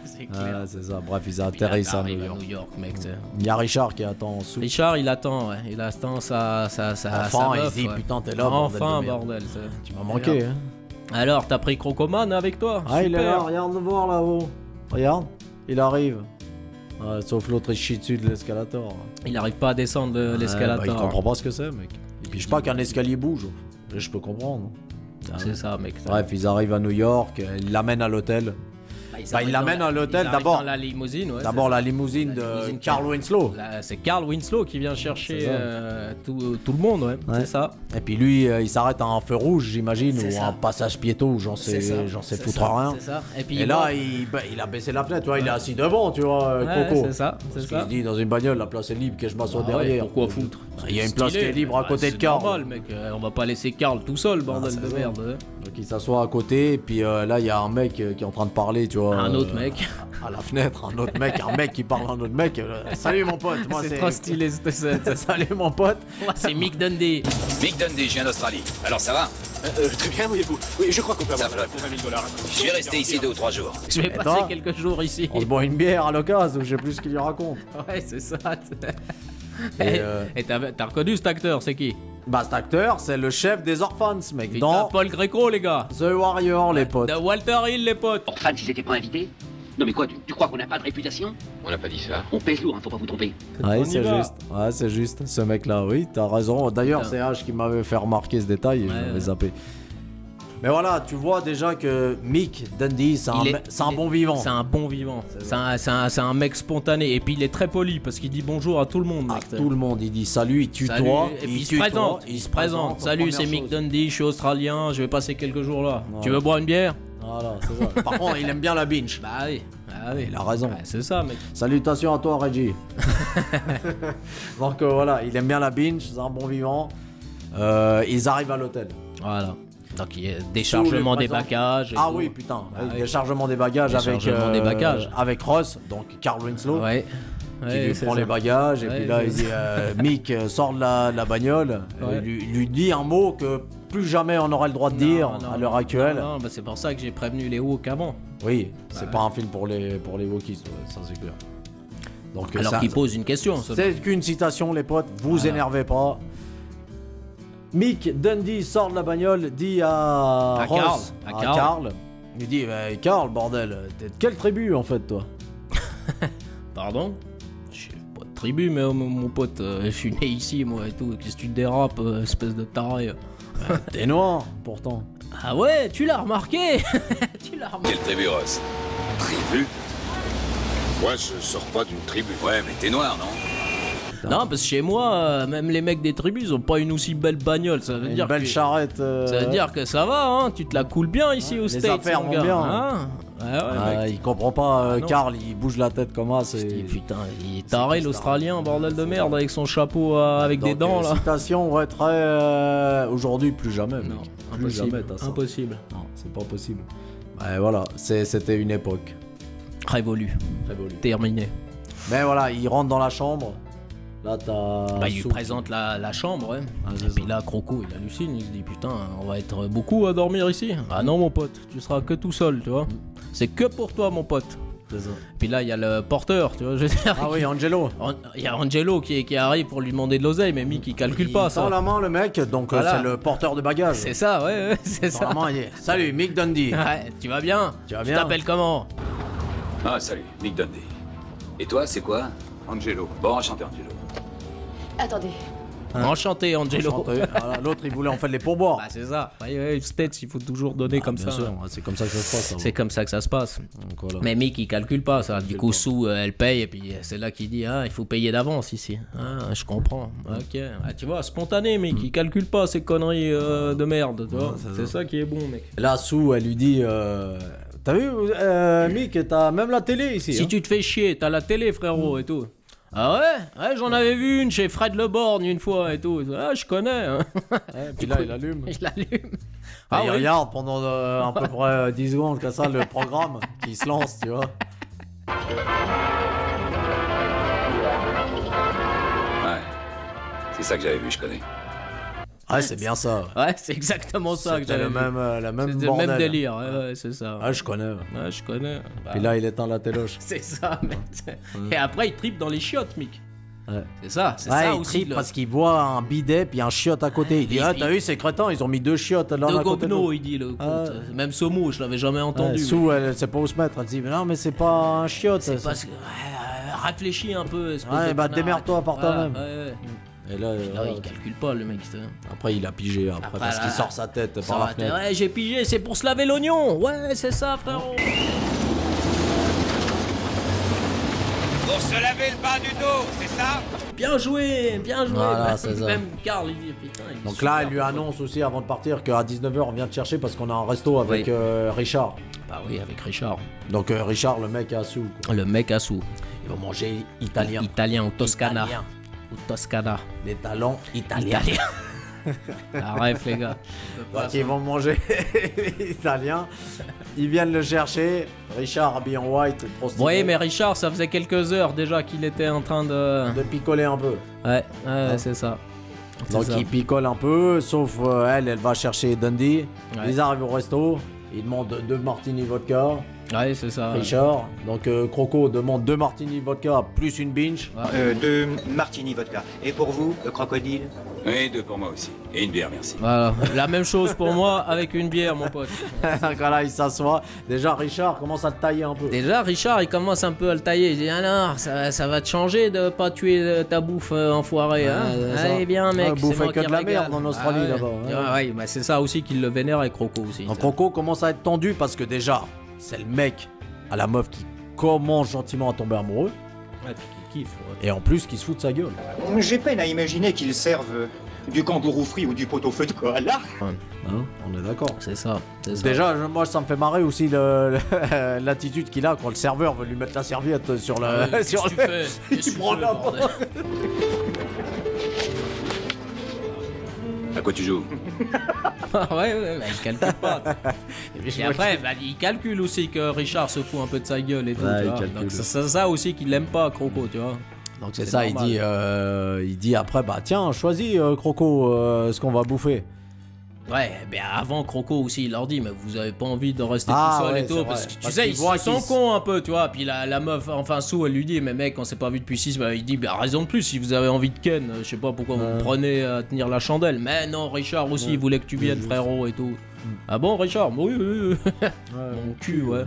C'est clair. Ah, c'est ça, bref, ils atterrissent à Arrive New York. mec. Il y a Richard qui attend en dessous. Richard, il attend, ouais. Il attend sa Enfin, il meuf, se dit ouais. putain, t'es là, bordel Enfin, de merde. bordel. Tu m'as manqué, hein. Alors, t'as pris Crocoman avec toi? Ah, il est là, Super. regarde le voir là-haut. Regarde, il arrive. Ouais, sauf l'autre, il chie dessus de l'escalator. Il arrive pas à descendre de l'escalator. Bah, il comprend pas ce que c'est, mec. Et puis je sais pas qu'un escalier bouge. Je peux comprendre. C'est ça, mec. Bref, ils arrivent à New York, ils l'amènent à l'hôtel. Il l'amène à l'hôtel d'abord. La limousine, ouais, D'abord c'est la ça. limousine La de limousine Carl qui- Winslow. Là, c'est Carl Winslow qui vient chercher C'est ça. tout le monde, ouais. C'est ça. Et puis lui, il s'arrête à un feu rouge, j'imagine, C'est ou ça. un passage piéton, j'en C'est sais ça. foutre ça, rien. C'est ça. Et puis Et là, il a baissé la fenêtre, tu vois, il est assis devant, tu vois, Ouais, Coco. c'est ça, c'est Parce qu'il ça. se dit, dans une bagnole, la place est libre, que je m'assois Ah ouais, derrière. pourquoi foutre? Il y a une place qui est libre à côté de C'est Carl. normal, mec. On va pas laisser Carl tout seul, bordel c'est de ça. merde. hein. Donc il s'assoit à côté, et puis là, il y a un mec qui est en train de parler, tu vois. Un autre mec. À la fenêtre, un autre mec qui parle à un autre mec. Salut mon pote, moi C'est trop stylé cette scène. Salut mon pote. Moi, c'est Mick Dundee. Mick Dundee, je viens d'Australie. Alors ça va? Très bien, oui, vous. Oui, je crois qu'on peut Ça avoir flotte. pour 20 000 $. Je vais rester ici 2 ou 3 jours. Je vais Et passer toi quelques jours ici. On se boit une bière à l'occasion, je sais plus ce qu'il lui raconte. Ouais, c'est ça. Et, Et t'as reconnu cet acteur, c'est qui? Bah cet acteur, c'est le chef des Orphans, mec. Putain, Dans Paul Greco, les gars. The Warrior, les potes. De Walter Hill, les potes. Orphan, si c'était pas invité? Non mais quoi, tu crois qu'on n'a pas de réputation? On n'a pas dit ça. On pèse lourd, hein, faut pas vous tromper. Ouais, On y c'est va. juste. Ouais, c'est juste. Ce mec-là, oui, t'as raison. D'ailleurs, Putain. c'est H qui m'avait fait remarquer ce détail et je Ouais, l'avais ouais. zappé. Mais voilà, tu vois déjà que Mick Dundee, c'est un bon vivant. C'est un bon vivant. C'est un mec spontané. Et puis il est très poli parce qu'il dit bonjour à tout le monde. À tout le monde, il dit salut, il tutoie. Et puis il se présente. Salut, c'est Mick Dundee, je suis australien, je vais passer quelques jours là. Voilà. Tu veux boire une bière? Voilà, c'est ça. Par contre, il aime bien la binge. Bah oui. Il a raison. Ouais, c'est ça, mec. Salutations à toi, Reggie. Donc voilà, il aime bien la binge, c'est un bon vivant. Ils arrivent à l'hôtel. Voilà. Donc il y a déchargement des bagages. Ah oui, putain. Déchargement des bagages avec Ross, donc Carl Winslow. Ouais. Qui lui prend les bagages. Et puis là, il dit Mick sort de la bagnole. Et lui dit un mot que plus jamais on aurait le droit de dire à l'heure actuelle. Non, bah c'est pour ça que j'ai prévenu les Woks avant. Oui, c'est pas un film pour les wokistes, ça c'est clair. Donc, alors qu'il pose une question. C'est qu'une citation, les potes, vous énervez pas. Mick Dundee sort de la bagnole, dit à Ross, Carl, il dit Carl, bordel, t'es de quelle tribu en fait, toi? Pardon? Je suis pas de tribu, mais mon pote, je suis né ici, moi et tout. Qu'est-ce que tu dérapes, espèce de taré? T'es noir, pourtant. Ah ouais, tu l'as remarqué? Tu l'as remarqué. Quelle tribu, Ross? Tribu? Moi, je sors pas d'une tribu. Ouais, mais t'es noir, non? Non, parce que chez moi, même les mecs des tribus, ils ont pas une aussi belle bagnole. Ça veut dire belle charrette. Ça veut dire que ça va, hein. Tu te la coules bien ici au States. Les affaires vont bien. Hein. Il comprend pas, Carl, il bouge la tête comme ça. Putain, il est taré l'Australien, bordel de merde, avec son chapeau avec des dents là. Citation, ouais, très. Aujourd'hui, plus jamais, mec. Non, plus jamais, t'as ça. Impossible. Non, c'est pas possible. Ouais, voilà, c'était une époque. Révolue. Terminé. Mais voilà, il rentre dans la chambre. Là, t'as. Bah, il lui présente la chambre, ouais. Et puis là, Croco, il hallucine. Il se dit, putain, on va être beaucoup à dormir ici. Ah non, mon pote, tu seras que tout seul, tu vois. C'est que pour toi, mon pote. C'est ça. Puis là, il y a le porteur, tu vois. Je veux dire, ah oui, Angelo. Il y a Angelo qui arrive pour lui demander de l'oseille, mais Mick, il calcule pas ça. Il tend la main, le mec, donc voilà. C'est le porteur de bagages. C'est ça, ouais, c'est ça. Main, il dit, salut, Mick Dundee. Ouais, tu vas bien? Tu t'appelles comment? Ah, salut, Mick Dundee. Et toi, c'est quoi? Angelo. Bon, enchanté, Angelo. Attendez. Enchanté, Angelo. Voilà, l'autre, il voulait en fait les pourboires. Bah, c'est ça. Ouais, States, il faut toujours donner comme bien ça. Sûr, c'est comme ça que ça se passe. C'est comme ça que ça se passe. Donc, voilà. Mais Mick, il calcule pas ça. Du coup, Sue, elle paye, et puis c'est là qu'il dit, il faut payer d'avance ici. Ah, je comprends. Ok. Ah, tu vois, spontané, Mick, il calcule pas ces conneries de merde. Tu vois, c'est ça qui est bon, mec. Là, Sue, elle lui dit. T'as vu, Mick, t'as même la télé ici. Si tu te fais chier, t'as la télé, frérot, et tout. Ah ouais, j'en avais vu une chez Fred Leborgne une fois et tout. Ah, je connais. Hein. Puis là, il allume. Il allume. Il regarde pendant à peu près 10 secondes, comme ça, le programme qui se lance, tu vois. Ouais, c'est ça que j'avais vu, je connais. Ouais, c'est bien ça. Ouais, c'est exactement ça que j'avais vu. La même c'est bordel. le même délire, ouais, c'est ça. Ah, je connais. Ouais, je connais. Bah, puis là, il éteint la téloche. C'est ça, mec. Et après, il tripe dans les chiottes, Mick. Ouais. C'est ça il aussi. Tripe parce qu'il voit un bidet puis un chiotte à côté. Il dit, t'as vu, ces crétins, ils ont mis 2 chiottes là à côté. Gogno, il dit, le même ce mot, je l'avais jamais entendu. Sue, elle sait pas où se mettre. Elle dit, mais non, mais c'est pas un chiotte. C'est parce que. réfléchis un peu. Ouais, bah démerde-toi par toi-même. Et là, il calcule pas, le mec. Après, il a pigé, parce qu'il sort sa tête par la fenêtre. Ouais, j'ai pigé, c'est pour se laver l'oignon. Ouais, c'est ça, frérot. Pour se laver le bas du dos, c'est ça? Bien joué, bien joué. Voilà, c'est ça. Même Carl, il dit, putain. Donc là, elle lui annonce aussi avant de partir qu'à 19h, on vient te chercher parce qu'on a un resto avec Richard. Bah oui, avec Richard. Donc Richard, le mec à Sue. Le mec à Sue. Il va manger italien. Italien au Toscana. Au Toscana. Les talents italiens. Arrête, les gars. Donc ils vont manger italien. Ils viennent le chercher. Richard habillé en white. Oui, mais Richard, ça faisait quelques heures déjà qu'il était en train de picoler un peu. Ouais, c'est ça. Donc il picole un peu, sauf elle va chercher Dundee. Ouais. Ils arrivent au resto. Ils demandent 2 martini vodka. Ouais, c'est ça. Richard. Donc Croco demande 2 martini vodka plus une binge. 2 martini vodka. Et pour vous, crocodile? Oui, 2 pour moi aussi. Et une bière, merci. Voilà, la même chose pour moi avec une bière, mon pote. Donc là, il s'assoit. Déjà, Richard commence à le tailler un peu. Déjà, Richard, il commence un peu à le tailler. Il dit, alors, ça va te changer de pas tuer ta bouffe, enfoiré. Hein allez, bien, mec. Bouffer que de la merde en Australie, là-bas. Ouais, bah, c'est ça aussi qui le vénère avec Croco aussi. Donc Croco commence à être tendu parce que déjà, c'est le mec à la meuf qui commence gentiment à tomber amoureux. Ouais, puis qui kiffe. Ouais. Et en plus, qui se fout de sa gueule. J'ai peine à imaginer qu'ils servent du kangourou frit ou du pot-au-feu de koala. Hein, on est d'accord. C'est ça. Déjà, moi, ça me fait marrer aussi l'attitude qu'il a quand le serveur veut lui mettre la serviette sur le. Ah, sur le. Il prend la main. À quoi tu joues? ouais, bah, il calcule pas. Et après, bah, il calcule aussi que Richard se fout un peu de sa gueule et tout. Ouais, tu vois. Donc c'est ça aussi qu'il aime pas, Croco, tu vois. Donc c'est ça, il dit après, bah tiens, choisis Croco ce qu'on va bouffer. Ouais, mais avant Croco aussi, il leur dit, mais vous avez pas envie de rester tout seul et tout, parce que tu sais, ils sont cons un peu, tu vois. Puis la meuf, enfin Sue, elle lui dit, mais mec, on s'est pas vu depuis 6, bah, il dit, bah raison de plus, si vous avez envie de Ken, je sais pas pourquoi vous me prenez à tenir la chandelle. Mais non, Richard aussi, il voulait que tu viennes, frérot, et tout. Ah bon, Richard? Oui. Mon cul, ouais.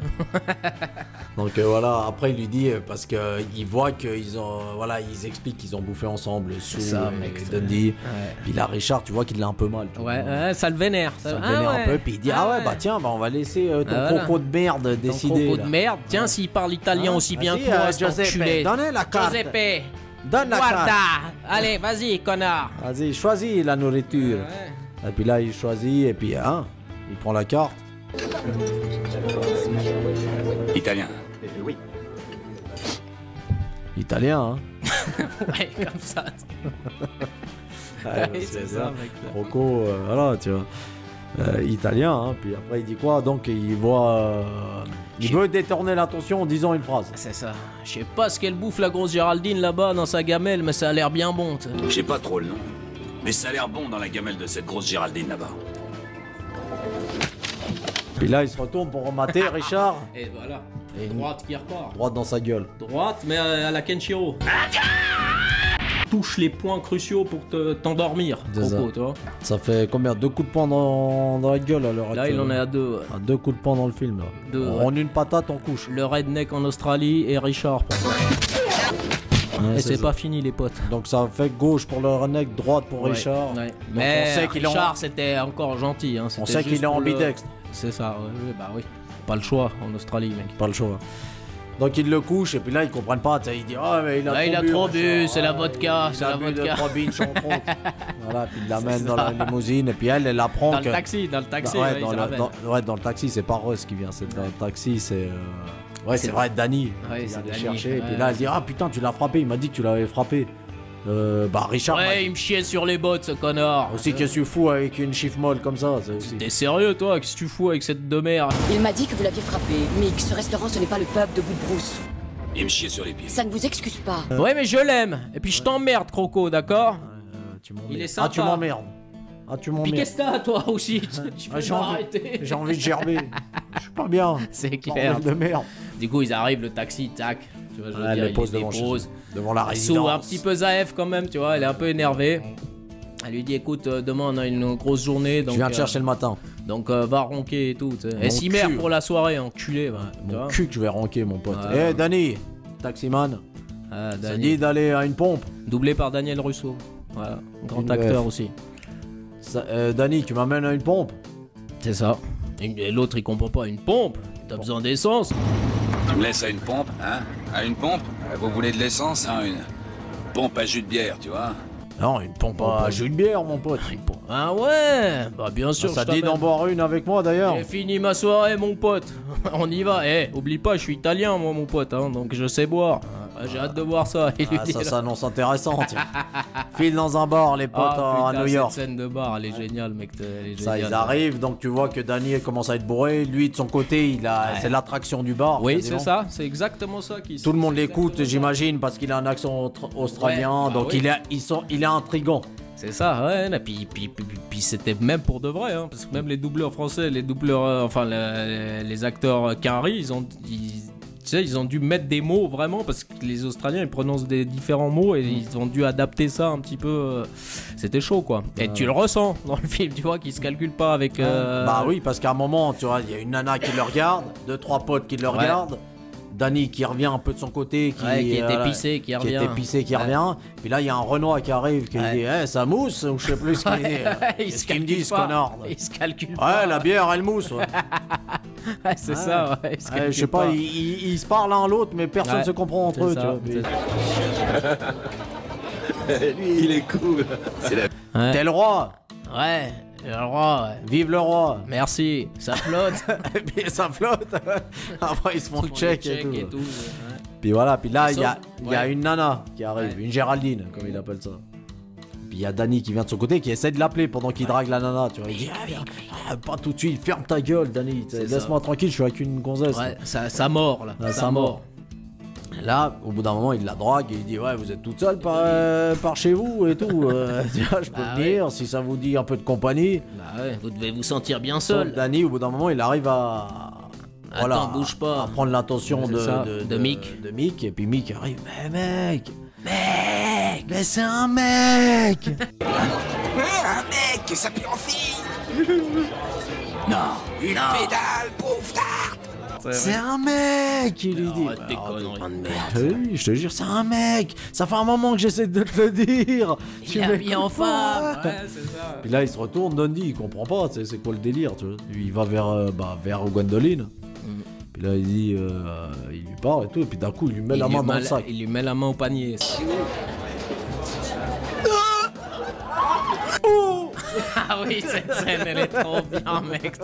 Donc voilà, après il lui dit, parce qu'il voit qu'ils ont, voilà, ils expliquent qu'ils ont bouffé ensemble, Sue et Dundee. Puis là, Richard, tu vois qu'il l'a un peu mal. Ouais, ça le vénère. Ça le vénère un peu, puis il dit, bah tiens, bah on va laisser ton Croco de merde décider. Ton Croco de merde, tiens, s'il parle italien aussi bien que moi, cet enculé. Donnez la carte. Giuseppe. Donne la carte. Allez, vas-y, connard. Vas-y, choisis la nourriture. Et puis là, il choisit, et puis il prend la carte. Italien. Oui. Italien, hein. Ouais, comme ça. Ouais, c'est ça, mec. Croco, voilà, tu vois. Italien, hein. Puis après, il dit quoi? Donc, il voit. Il veut détourner l'attention en disant une phrase. C'est ça. Je sais pas ce qu'elle bouffe, la grosse Géraldine, là-bas, dans sa gamelle, mais ça a l'air bien bon, t'sais. Je sais pas trop le nom. Mais ça a l'air bon dans la gamelle de cette grosse Géraldine là-bas. Puis là, il se retourne pour remater, Richard. Et voilà. Et droite qui repart. Droite dans sa gueule. Droite, mais à la Kenshiro. Touche les points cruciaux pour t'endormir, Croco, tu vois. Ça fait combien? 2 coups de poing dans la gueule à l'heure actuelle? Là, il en est à 2. Ouais. À 2 coups de poing dans le film. Là. En une patate, on couche. Le redneck en Australie et Richard. Et c'est pas fini, les potes. Donc ça fait gauche pour le redneck, droite pour Richard. Ouais. Mais on sait Richard, c'était encore gentil. Hein. On sait qu'il est ambidextre. C'est ça, bah oui. Pas le choix en Australie, mec. Pas le choix. Donc ils le couchent et puis là ils comprennent pas, il dit mais il a trop bu, c'est la vodka, c'est la vodka. 3 binges en trop. Voilà, puis il l'amène dans la limousine et puis elle apprend dans que... le taxi, dans le taxi, c'est pas Rose qui vient, c'est dans le taxi, c'est... Ouais, c'est vrai, Danny. Ouais, c'est Danny. Chercher, et puis là elle dit putain, tu l'as frappé, il m'a dit que tu l'avais frappé. Richard. Ouais, il me chiait sur les bottes, ce connard. Aussi, qu'est-ce que tu fous avec une chiffre molle comme ça? T'es sérieux, toi? Qu'est-ce que tu fous avec cette de merde? Il m'a dit que vous l'aviez frappé, mais que ce restaurant, ce n'est pas le pub de Woodbruce. Il me chiait sur les pieds. Ça ne vous excuse pas. Ouais, mais je l'aime. Et puis je t'emmerde, Croco, d'accord? Il est sympa. Tu m'emmerdes. Tu m'emmerdes. Puis qu'est-ce que t'as, toi aussi? J'ai envie de gerber. Je suis pas bien. C'est clair. De merde. Du coup, ils arrivent, le taxi, tac. Tu vois, je veux dire, il pose devant la résidence. Un petit peu zaef quand même, tu vois, elle est un peu énervée. Elle lui dit, écoute, demain on a une grosse journée. Donc, je viens te chercher le matin. Donc va ronquer et tout. Et s'y mère pour la soirée, enculé. Mon cul que je vais ronquer, mon pote. Eh, Danny, taximan. Ça dit d'aller à une pompe. Doublé par Daniel Russo. Voilà, grand acteur aussi. Danny, tu m'amènes à une pompe? C'est ça. Et l'autre, il comprend pas. Une pompe? T'as besoin d'essence? Tu me laisses à une pompe, hein? À une pompe? Vous voulez de l'essence? Hein, une pompe à jus de bière, tu vois? Non, une pompe à jus de bière, mon pote. Ah ouais? Bah bien sûr. Ça dit d'en boire une avec moi d'ailleurs. J'ai fini ma soirée, mon pote. On y va. Oublie pas, je suis italien, moi, mon pote, hein, donc je sais boire. J'ai hâte de voir ça. Ça s'annonce intéressant. File dans un bar, les potes, à New York. Cette scène de bar, elle est géniale, mec. Ça, ils arrivent, donc tu vois que Danny commence à être bourré. Lui, de son côté, c'est l'attraction du bar. Oui, c'est ça. C'est exactement ça. Tout le monde l'écoute, j'imagine, parce qu'il a un accent australien. Ouais, donc il est intriguant. C'est ça, ouais. Puis c'était même pour de vrai, hein, parce que même les doubleurs français, les doubleurs, enfin les acteurs Carrie, ils ont dû mettre des mots vraiment parce que les Australiens ils prononcent des différents mots et ils ont dû adapter ça un petit peu. C'était chaud quoi. Et tu le ressens dans le film, tu vois, qu'ils se calculent pas avec. Bah oui, parce qu'à un moment, tu vois, il y a une nana qui le regarde, 2-3 potes qui le regardent. Danny qui revient un peu de son côté, qui est épicé, qui revient. Puis là, il y a un Renoir qui arrive, qui dit ça mousse, ou je sais plus ce qu'ils me disent, connard. Il se calcule pas. Ouais, la bière, elle mousse. C'est ça, ouais. Je sais pas, ils se parlent l'un l'autre, mais personne se comprend entre eux, tu vois. Lui, il est cool. T'es le roi. Ouais. Le roi, ouais. Vive le roi. Merci. Ça flotte. Et puis ça flotte. Après ils se font le check et tout. Ouais. Puis voilà, puis là il y a une nana qui arrive, une Géraldine comme il appelle ça. Puis il y a Danny qui vient de son côté qui essaie de l'appeler pendant qu'il drague la nana, tu vois. Il dit pas tout de suite, ferme ta gueule Danny, laisse-moi tranquille, je suis avec une gonzesse. Ouais, ça mord là. Ça mord. Là, au bout d'un moment, il la drague et il dit ouais, vous êtes toute seule par chez vous et tout. Tu vois, je peux le dire, si ça vous dit un peu de compagnie. Bah ouais, vous devez vous sentir bien seul. Danny, au bout d'un moment, il arrive à Attends, bouge pas. À prendre l'attention de Mick. De Mick, et puis Mick arrive, mais mec, mais c'est un mec. Un mec, ça pue en fille. Non, une pédale, pauvre tarte. C'est un mec, il lui dit. Arrête des conneries de merde. Oui, je te jure, c'est un mec. Ça fait un moment que j'essaie de te le dire. Il a mis en femme. Ouais, c'est ça. Puis là, il se retourne, Dundee, il comprend pas. C'est quoi le délire, tu vois. Lui, il va vers Gwendoline. Puis là, il dit, il lui parle et tout. Et puis d'un coup, il lui met la main dans le sac. Il lui met la main au panier. Ah oui, cette scène elle est trop bien, mec.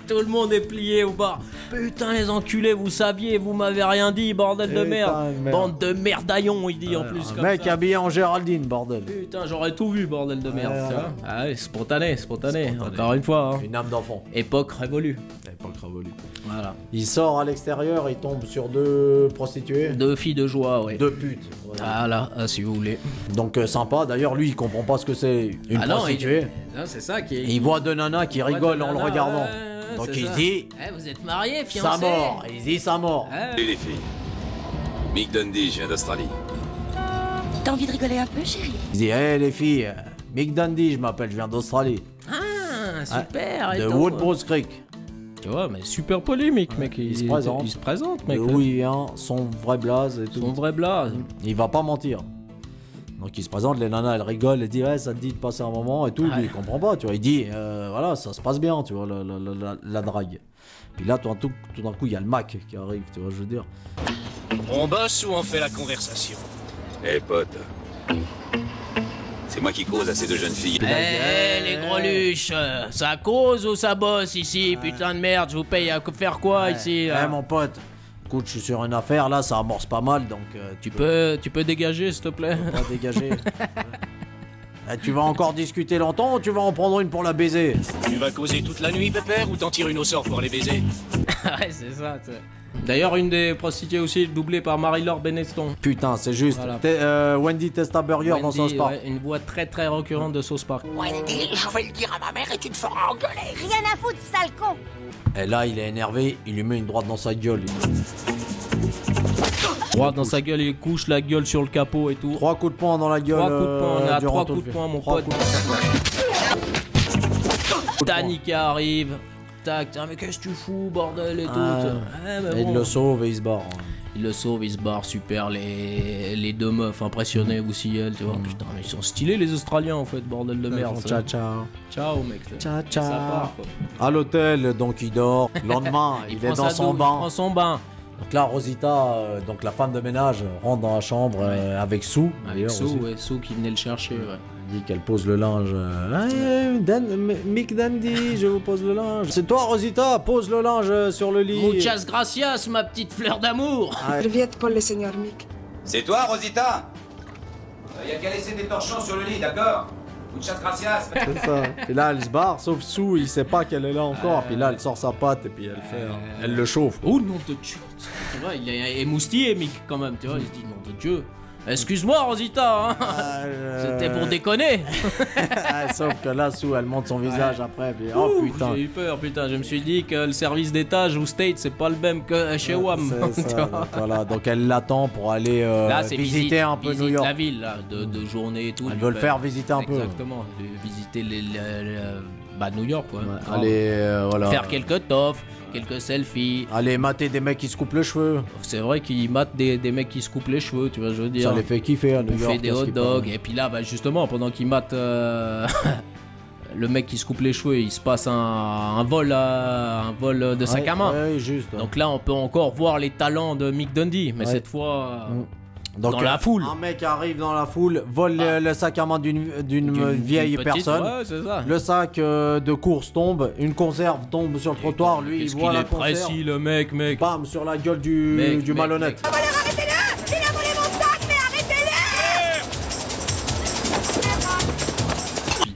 Tout le monde est plié au bar. Putain, les enculés, vous saviez, vous m'avez rien dit, bordel de merde. Bande de merdaillons, il dit en plus. Un mec habillé en Géraldine, bordel. Putain, j'aurais tout vu, bordel de merde. Ah ouais, spontané. Encore une fois. Hein. Une âme d'enfant. Époque révolue. Voilà. Il sort à l'extérieur, il tombe sur 2 prostituées. 2 filles de joie, ouais. 2 putes. Voilà, si vous voulez. Donc sympa. D'ailleurs, lui, il comprend pas ce que c'est une prostituée. Non, c'est ça qui est. Il voit 2 nanas qui rigolent en le regardant. Donc il dit. Vous êtes mariés, fiancés. Ça mort. Il dit ça mort. Salut les filles. Mick Dundee, je viens d'Australie. T'as envie de rigoler un peu, chérie? Il dit les filles, Mick Dundee, je m'appelle, je viens d'Australie. Ah, super. De Woodbrook Creek. Tu vois, mais super polémique, mec. Il se présente, mec. Oui, hein, son vrai blaze et tout. Son vrai blaze. Il va pas mentir. Donc il se présente, les nanas elles rigolent, elles disent ouais, ça te dit de passer un moment et tout. Lui il comprend pas, tu vois. Il dit voilà, ça se passe bien, tu vois, la drague. Puis là, tout d'un coup, il y a le Mac qui arrive, tu vois, je veux dire. On bosse ou on fait la conversation? Eh pote, c'est moi qui cause à ces 2 jeunes filles. Les greluches, ça cause ou ça bosse ici? Putain de merde, je vous paye à faire quoi ici? Mon pote, écoute, je suis sur une affaire là, ça amorce pas mal, donc tu peux dégager s'il te plaît. Pas dégager. Tu vas encore discuter longtemps ou tu vas en prendre une pour la baiser? Tu vas causer toute la nuit, pépère, ou t'en tires une au sort pour les baiser? Ouais, c'est ça, D'ailleurs, une des prostituées aussi doublée par Marie-Laure Beneston. Putain, c'est juste. Voilà. Wendy Testaburger dans South Park. Ouais, une voix très très récurrente de South Park. Wendy, je vais le dire à ma mère et tu te feras engueuler. Rien à foutre, sale con. Et là, il est énervé, il lui met une droite dans sa gueule. Droite dans sa gueule, il couche la gueule sur le capot et tout. 3 coups de poing dans la gueule. 3 coups de poing, on a 3 coups de poing, mon pote. Danny qui arrive. Tac, mais qu'est-ce que tu fous, bordel et tout. Et il le sauve et il se barre. Il le sauve, il se barre, super. Les 2 meufs impressionnées aussi, elles, tu vois. Putain, mais ils sont stylés les Australiens en fait, bordel de merde. Ciao, ciao. Ciao, mec. Ciao, ciao. À l'hôtel, donc il dort. Le lendemain, il est dans son bain. Il prend son bain. Donc là, Rosita, donc la femme de ménage, rentre dans la chambre avec Sue. Avec Sue qui venait le chercher. Elle dit qu'elle pose le linge. Mick Dundee, je vous pose le linge. C'est toi, Rosita, pose le linge sur le lit. Muchas gracias, ma petite fleur d'amour. Serviette pour le seigneur Mick. C'est toi, Rosita? Y a qu'à laisser des torchons sur le lit, d'accord? Muchas gracias. C'est ça. Et là, elle se barre, sauf Sue, il sait pas qu'elle est là encore. Puis là, elle sort sa patte et puis elle elle le chauffe. Oh, nom de Dieu. Tu vois, il est émoustillé, Mick, quand même. Tu vois, il se dit, nom de Dieu. Excuse-moi, Rosita, hein. C'était pour déconner. Sauf que là, Sue, elle monte son visage après. Puis, oh putain. J'ai eu peur, putain. Je me suis dit que le service d'étage ou State, c'est pas le même que chez WAM. Voilà, donc elle l'attend pour aller là, visiter un peu New York. La ville, là, de journée et tout. Elle veut le faire visiter un peu. Exactement. Visiter New York, quoi. Allez, voilà. Faire quelques toffs. Quelques selfies. Allez, mater des mecs qui se coupent les cheveux. C'est vrai qu'ils matent des mecs qui se coupent les cheveux, tu vois, je veux dire. Ça les fait kiffer à New York. Fait des hot dogs. Et puis là, bah, justement, pendant qu'ils matent le mec qui se coupe les cheveux, il se passe un vol de sac à main. Ouais, juste. Donc là, on peut encore voir les talents de Mick Dundee, mais cette fois... Donc, dans la foule. Un mec arrive dans la foule, vole le sac à main d'une vieille personne. Ouais, c'est ça. Le sac de course tombe, une conserve tombe sur le trottoir. Lui, il voit la conserve. Précis, le mec. Bam, sur la gueule du malhonnête. Arrêtez-le! Il a volé mon sac, mais arrêtez-le!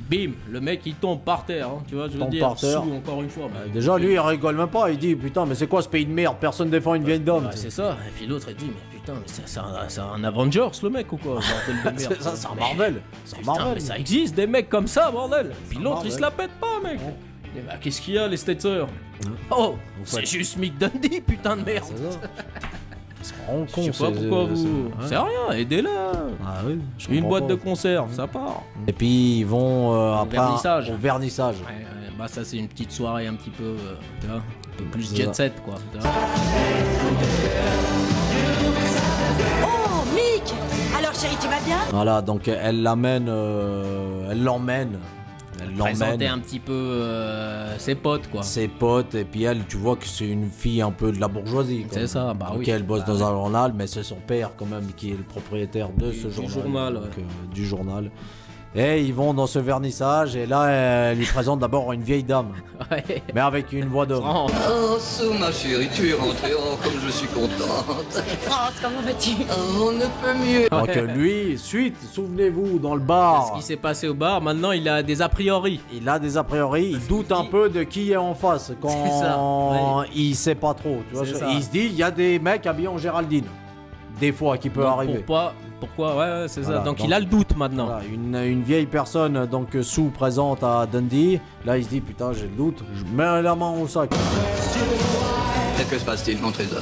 Bim, le mec il tombe par terre, hein, tu vois, je veux dire, encore une fois. Déjà, lui, il rigole même pas. Il dit, putain, mais c'est quoi ce pays de merde? Personne défend une vieille dame. C'est ça. Et puis l'autre, il dit, mais putain, mais c'est un Avengers, le mec, ou quoi? C'est ça, c'est un Marvel. Mais ça existe, des mecs comme ça, bordel. Puis l'autre, il se la pète pas, mec. Bah, qu'est-ce qu'il y a, les Statesers? Oh, c'est juste Mick Dundee, putain de merde. Je sais pas pourquoi vous... C'est rien, aidez-la. Une boîte de conserve, ça part. Et puis ils vont après au vernissage. Ouais, bah ça c'est une petite soirée un petit peu, tu vois, un peu plus jet set quoi. Oh Mick! Alors chérie, tu vas bien? Voilà, donc elle l'emmène. Présenter un petit peu ses potes quoi. Ses potes, et puis elle, tu vois que c'est une fille un peu de la bourgeoisie. C'est ça, bah oui. Elle bosse dans un journal, mais c'est son père quand même qui est le propriétaire de ce journal. Du journal. Et ils vont dans ce vernissage, et là elle lui présente d'abord une vieille dame. Mais avec une voix d'homme. Oh Sue, ma chérie, tu es rentrée, oh comme je suis contente. France, comment vas-tu? On ne peut mieux. Donc lui, souvenez-vous, dans le bar. Ce qui s'est passé au bar, maintenant il a des a priori. Il doute un peu de qui est en face quand il sait pas trop. Tu vois, il se dit, il y a des mecs habillés en Géraldine. Des fois qui peut arriver. Pourquoi ouais, c'est ça. Donc il a le doute maintenant. Voilà, une vieille personne, donc Sue présente à Dundee. Là il se dit, putain, j'ai le doute. Je mets la main au sac. Et que se passe-t-il, mon trésor?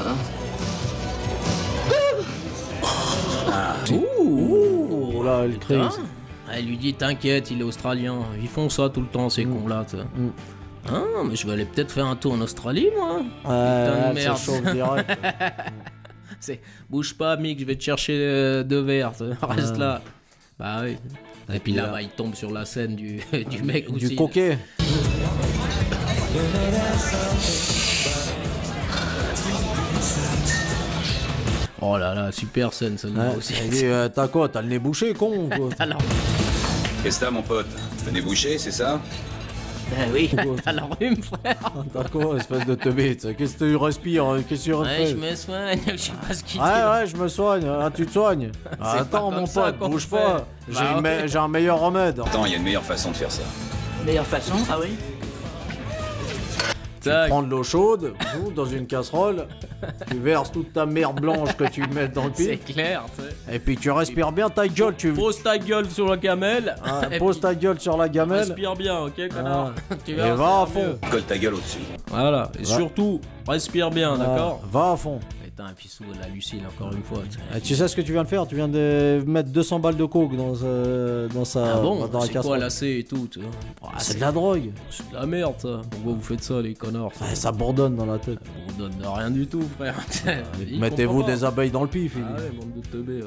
Ouh, là, elle crie. Elle lui dit, t'inquiète, il est australien. Ils font ça tout le temps, ces cons là. Ah, mais je vais aller peut-être faire un tour en Australie, moi. Putain de merde. C'est chaud, direct. Bouge pas, Mick, je vais te chercher deux verres. Reste là. Bah oui. Et puis là, il tombe sur la scène du mec aussi. Du coquet. Oh là là, super scène celle-là aussi. Il dit, t'as quoi? T'as le nez bouché, con? Alors. Qu'est-ce que t'as, mon pote? Le nez bouché, c'est ça? Ben oui, t'as la rhume, frère. T'as quoi, espèce de teubé? Qu'est-ce que tu respires? Qu'est-ce que tu refais? Ouais, je me soigne, je sais pas ce qu'il dit. Ouais, je me soigne. Ah, tu te soignes? Attends, mon pote, bouge pas. J'ai un meilleur remède. Attends, il y a une meilleure façon de faire ça. Meilleure façon? Ah oui? Tu prends de l'eau chaude, dans une casserole, tu verses toute ta merde blanche que tu mets dans le pif. C'est clair, tu sais. Et puis tu respires bien ta gueule. Pose ta gueule sur la gamelle. Pose ta gueule sur la gamelle. Respire bien, ok, connard. Et va à fond. Colle ta gueule au-dessus. Voilà, et surtout, respire bien, d'accord? Va à fond. Putain, et puis sous la Lucille, encore une fois. Tu sais ce que tu viens de faire? Tu viens de mettre 200 balles de coke dans sa Ah bon? dans la c'est casserole. quoi lacé et tout, tu vois? C'est de la drogue. C'est de la merde, ça. Pourquoi vous faites ça, les connards? Ça bourdonne dans la tête. Ça bourdonne de rien du tout, frère. Mettez-vous des abeilles dans le pif. Ah ouais, bande de teubés.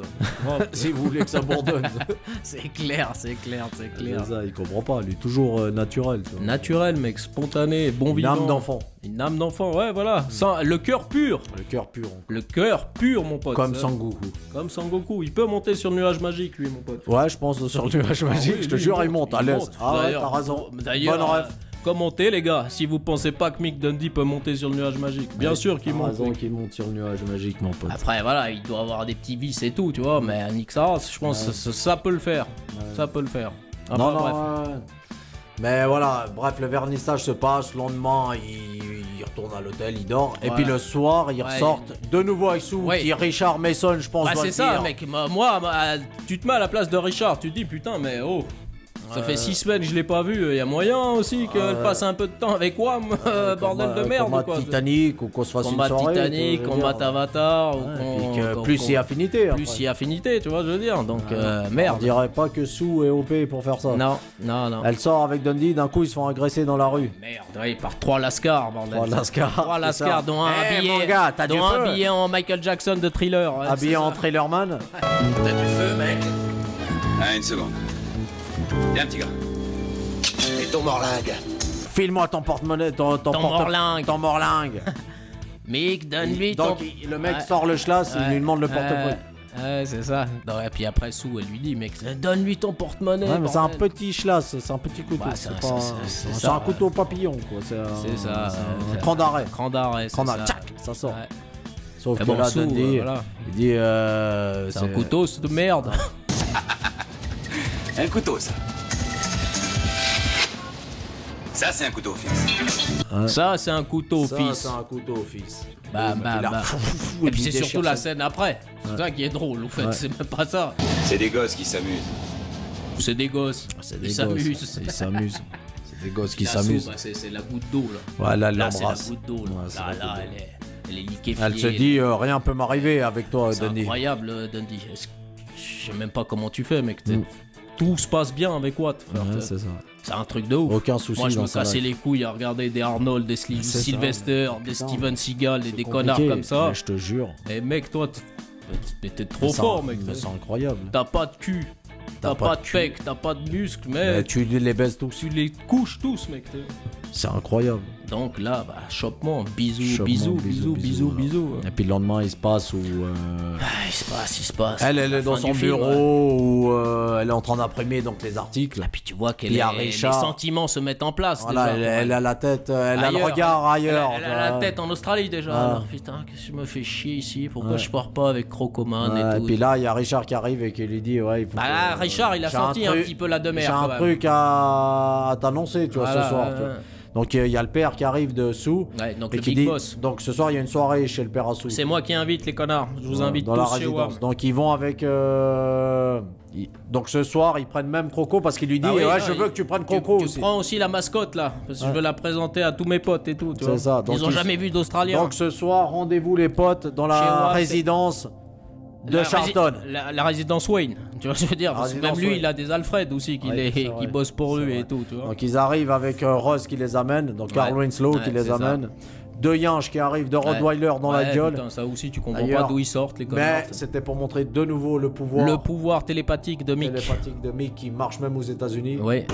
Si vous voulez que ça bourdonne. C'est clair. C'est ça, il comprend pas. Lui, toujours naturel. Tu vois. Naturel, mec, spontané, bon vivant. Une âme d'enfant. Une âme d'enfant, ouais, voilà. Le cœur pur. Le cœur pur. Le cœur pur, mon pote. Comme Sangoku. Comme Sangoku. Il peut monter sur le nuage magique, lui, mon pote. Ouais, je pense sur le nuage magique. Je te jure, il monte à l'aise. Ah ouais, t'as raison. D'ailleurs, bonne rêve. Commentez, les gars, si vous pensez pas que Mick Dundee peut monter sur le nuage magique. Bien sûr qu'il monte. Raison qu'il monte sur le nuage magique, mon pote. Après, voilà, il doit avoir des petits vices et tout, tu vois, mais Nick Saras, je pense que ça peut le faire. Ça peut le faire. Enfin, non, bref. Mais voilà, bref, le vernissage se passe. Le lendemain, il il retourne à l'hôtel, il dort. Et puis le soir, ils ressortent de nouveau avec Sue, qui Richard Mason, je pense. Bah, c'est ça, mec. Moi, tu te mets à la place de Richard, tu te dis putain, mais oh. Ça fait 6 semaines que je l'ai pas vu, il y a moyen aussi qu'elle passe un peu de temps avec moi, bordel de merde ou quoi. Titanic, ou qu'on se fasse une soirée. Combat Titanic, combat Avatar, plus si affinité. Plus si affinité, tu vois, je veux dire, donc merde. On dirait pas que Sue est OP pour faire ça. Non. Elle sort avec Dundee, d'un coup ils se font agresser dans la rue. Merde, ouais, par 3 Lascars, bordel. 3 Lascars, dont un billet en Michael Jackson de Thriller. Habillé en Thrillerman. T'as du feu, mec? Ah, une seconde. Viens, petit gars. Et ton morlingue? File-moi ton porte-monnaie, ton morlingue. Ton morlingue. Mick, donne-lui ton... Donc le mec sort le schlass, il lui demande le portefeuille. Ouais, c'est ça. Et puis après, Sue, elle lui dit, mec, donne-lui ton porte-monnaie. Ouais, mais c'est un petit schlass, c'est un petit couteau. C'est un couteau papillon, quoi. C'est ça. Un cran d'arrêt. Cran d'arrêt, tchac, ça sort. Ouais. Sauf que bon, là, Sue, Dundee, il dit... c'est un couteau, c'est de merde. Un couteau, ça. Ça, c'est un couteau, fils. Ça, c'est un couteau, fils. Ça, c'est un couteau, fils. Bah. Et puis c'est surtout la scène après. C'est ça qui est drôle, en fait. C'est même pas ça. C'est des gosses qui s'amusent. C'est des gosses. Ils s'amusent. Ils s'amusent. C'est des gosses qui s'amusent. C'est la goutte d'eau, là. Ouais, là, c'est la goutte d'eau, là. Là, elle est liquéfiée. Elle se dit, rien peut m'arriver avec toi, Dundee. C'est incroyable, Dundee. Je sais même pas comment tu fais, mec. Tout se passe bien avec Watt, frère. Ouais, c'est ça. C'est un truc de ouf. Aucun souci. Moi, je me cassais les couilles à regarder des Arnold, des Sylvester, des Steven Seagal et des connards comme ça. Mais je te jure. Et mec, toi, t'es trop fort, mec. C'est incroyable. T'as pas de cul. T'as pas de pec, t'as pas de muscles, mais tu les baisses tous. Tu les couches tous, mec. C'est incroyable. Donc là, chope-moi, bisous. Et puis le lendemain, il se passe où... Il se passe. Elle est dans son bureau où elle est en train d'imprimer donc les articles. Et puis tu vois que les sentiments se mettent en place. Voilà, déjà, elle a la tête, elle a le regard ailleurs. Elle a la tête en Australie déjà. Alors, putain, qu'est-ce que je me fais chier ici? Pourquoi je pars pas avec Crocoman et tout? Et puis là, il y a Richard qui arrive et qui lui dit, il faut Richard, il a senti un petit peu la demeure. J'ai un truc à t'annoncer, tu vois, ce soir. Donc il y a le père qui arrive de Sue donc et le qui big dit boss. donc ce soir il y a une soirée chez le père à Sue. C'est moi qui invite les connards. Je vous invite dans tous la chez résidence. Donc ils vont avec donc ce soir ils prennent même Croco parce qu'il lui dit je veux que tu prennes Croco aussi. Tu prends aussi la mascotte là parce que je veux la présenter à tous mes potes et tout, tu vois. Ça. Donc, ils ont jamais vu d'Australien. Donc ce soir rendez-vous les potes dans la résidence de Charlton. La résidence Wayne, tu vois ce que je veux dire. Même lui, il a des Alfred aussi qui bossent pour lui et tout, tu vois. Donc ils arrivent avec Ross qui les amène, donc Carl Winslow qui les amène. Deux Yinches qui arrivent de Rottweiler dans la gueule. Putain, ça aussi, tu comprends pas d'où ils sortent, les connards. Mais c'était pour montrer de nouveau le pouvoir. Le pouvoir télépathique de Mick. Télépathique de Mick qui marche même aux États-Unis. Ouais.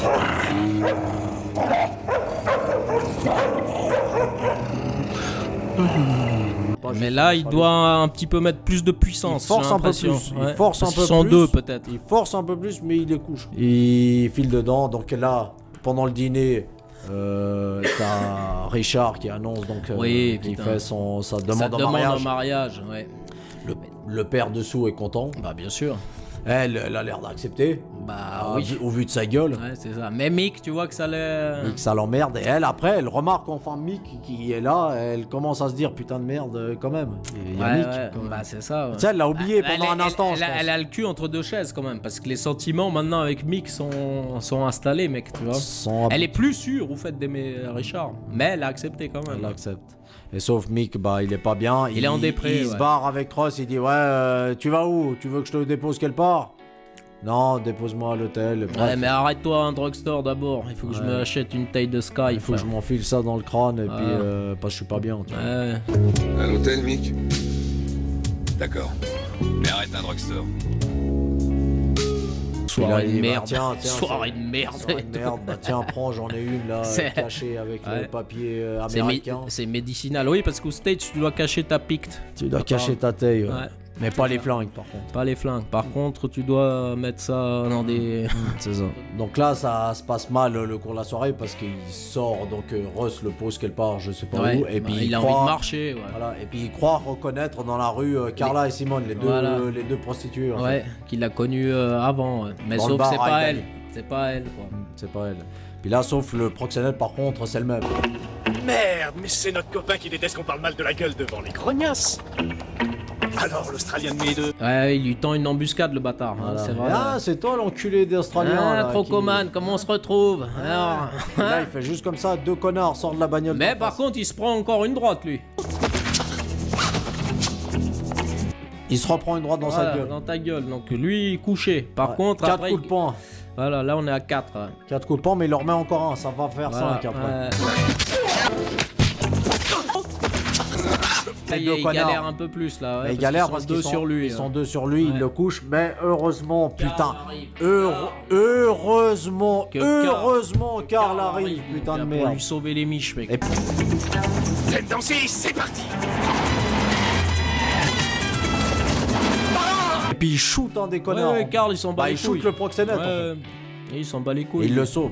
Mais là, il doit un petit peu mettre plus de puissance. Il force un peu plus. Il force un peu plus. Ils sont deux peut-être. Il force un peu plus, mais il les couche. Il file dedans. Donc là, pendant le dîner, t'as Richard qui annonce donc qui fait sa demande en mariage. Ouais. Le père dessous est content. Bah bien sûr. Elle a l'air d'accepter. Bah oui. Au vu de sa gueule. Ouais, c'est ça. Mais Mick, tu vois que ça l'emmerde. Et elle, après, elle remarque enfin Mick qui est là. Elle commence à se dire putain de merde quand même. Il y a Mick. Bah c'est ça. Ouais. Tu sais, elle l'a oublié pendant un instant. Elle a le cul entre deux chaises quand même. Parce que les sentiments maintenant avec Mick sont installés, mec. Tu vois. Elle est plus sûre au fait d'aimer Richard. Mais elle a accepté quand même. Elle accepte. Et sauf Mick, il est pas bien. Il est en dépré. Il se barre avec Ross. Il dit tu vas où? Tu veux que je te dépose quelque part? Non, dépose-moi à l'hôtel. Ouais, mais arrête-toi à un drugstore d'abord. Il faut que je me achète une taille de Sky. Il faut que je m'enfile ça dans le crâne et puis parce que je suis pas bien. Tu vois. À l'hôtel, Mick? D'accord. Mais arrête un drugstore. Soirée de merde. Soirée de merde. Tiens, prends, j'en ai une là, cachée avec le papier américain. C'est médicinal, oui, parce qu'au States, tu dois cacher ta picte. Tu dois cacher ta taille, mais pas les flingues par contre. Pas les flingues. Par contre, tu dois mettre ça dans des... C'est ça. Donc là, ça se passe mal le cours de la soirée parce qu'il sort, donc Ross le pose quelque part, je sais pas où. Et puis il a envie de marcher. Voilà. Et puis il croit reconnaître dans la rue Carla et Simone, les deux prostituées. En fait. Qu'il a connues avant. Mais dans sauf que c'est pas elle. C'est pas elle, quoi. C'est pas elle. Puis là, sauf le proxénète, par contre, c'est le même. Merde, mais c'est notre copain qui déteste qu'on parle mal de la gueule devant les grognasses. Alors, l'Australien de mes deux. Ouais, il lui tend une embuscade, le bâtard. Voilà. C'est vrai. Ah, c'est toi l'enculé d'Australien. Ah, Crocoman, comment on se retrouve? Alors... Là, il fait juste comme ça, 2 connards sortent de la bagnole. Mais par contre, il se prend encore une droite, lui. Il se reprend une droite dans sa gueule. Dans ta gueule. Donc lui, couché. Par contre, 4 après, coups de poing. Voilà, là on est à 4. 4 coups de poing, mais il leur met encore un. Ça va faire 5 après. Il galère un peu plus là. Ouais, il galère parce qu'ils sont 2 sur lui. Ils sont 2 sur lui, il le couche. Mais heureusement, putain. Heureusement Karl arrive, putain de merde. Pour lui sauver les miches, mec. Faites danser, c'est parti. Et puis il shoot un des connards. Ouais, Karl, il s'en bat les couilles. Il shoot le proxénète. En fait. Et il s'en bat les couilles. Et il le sauve.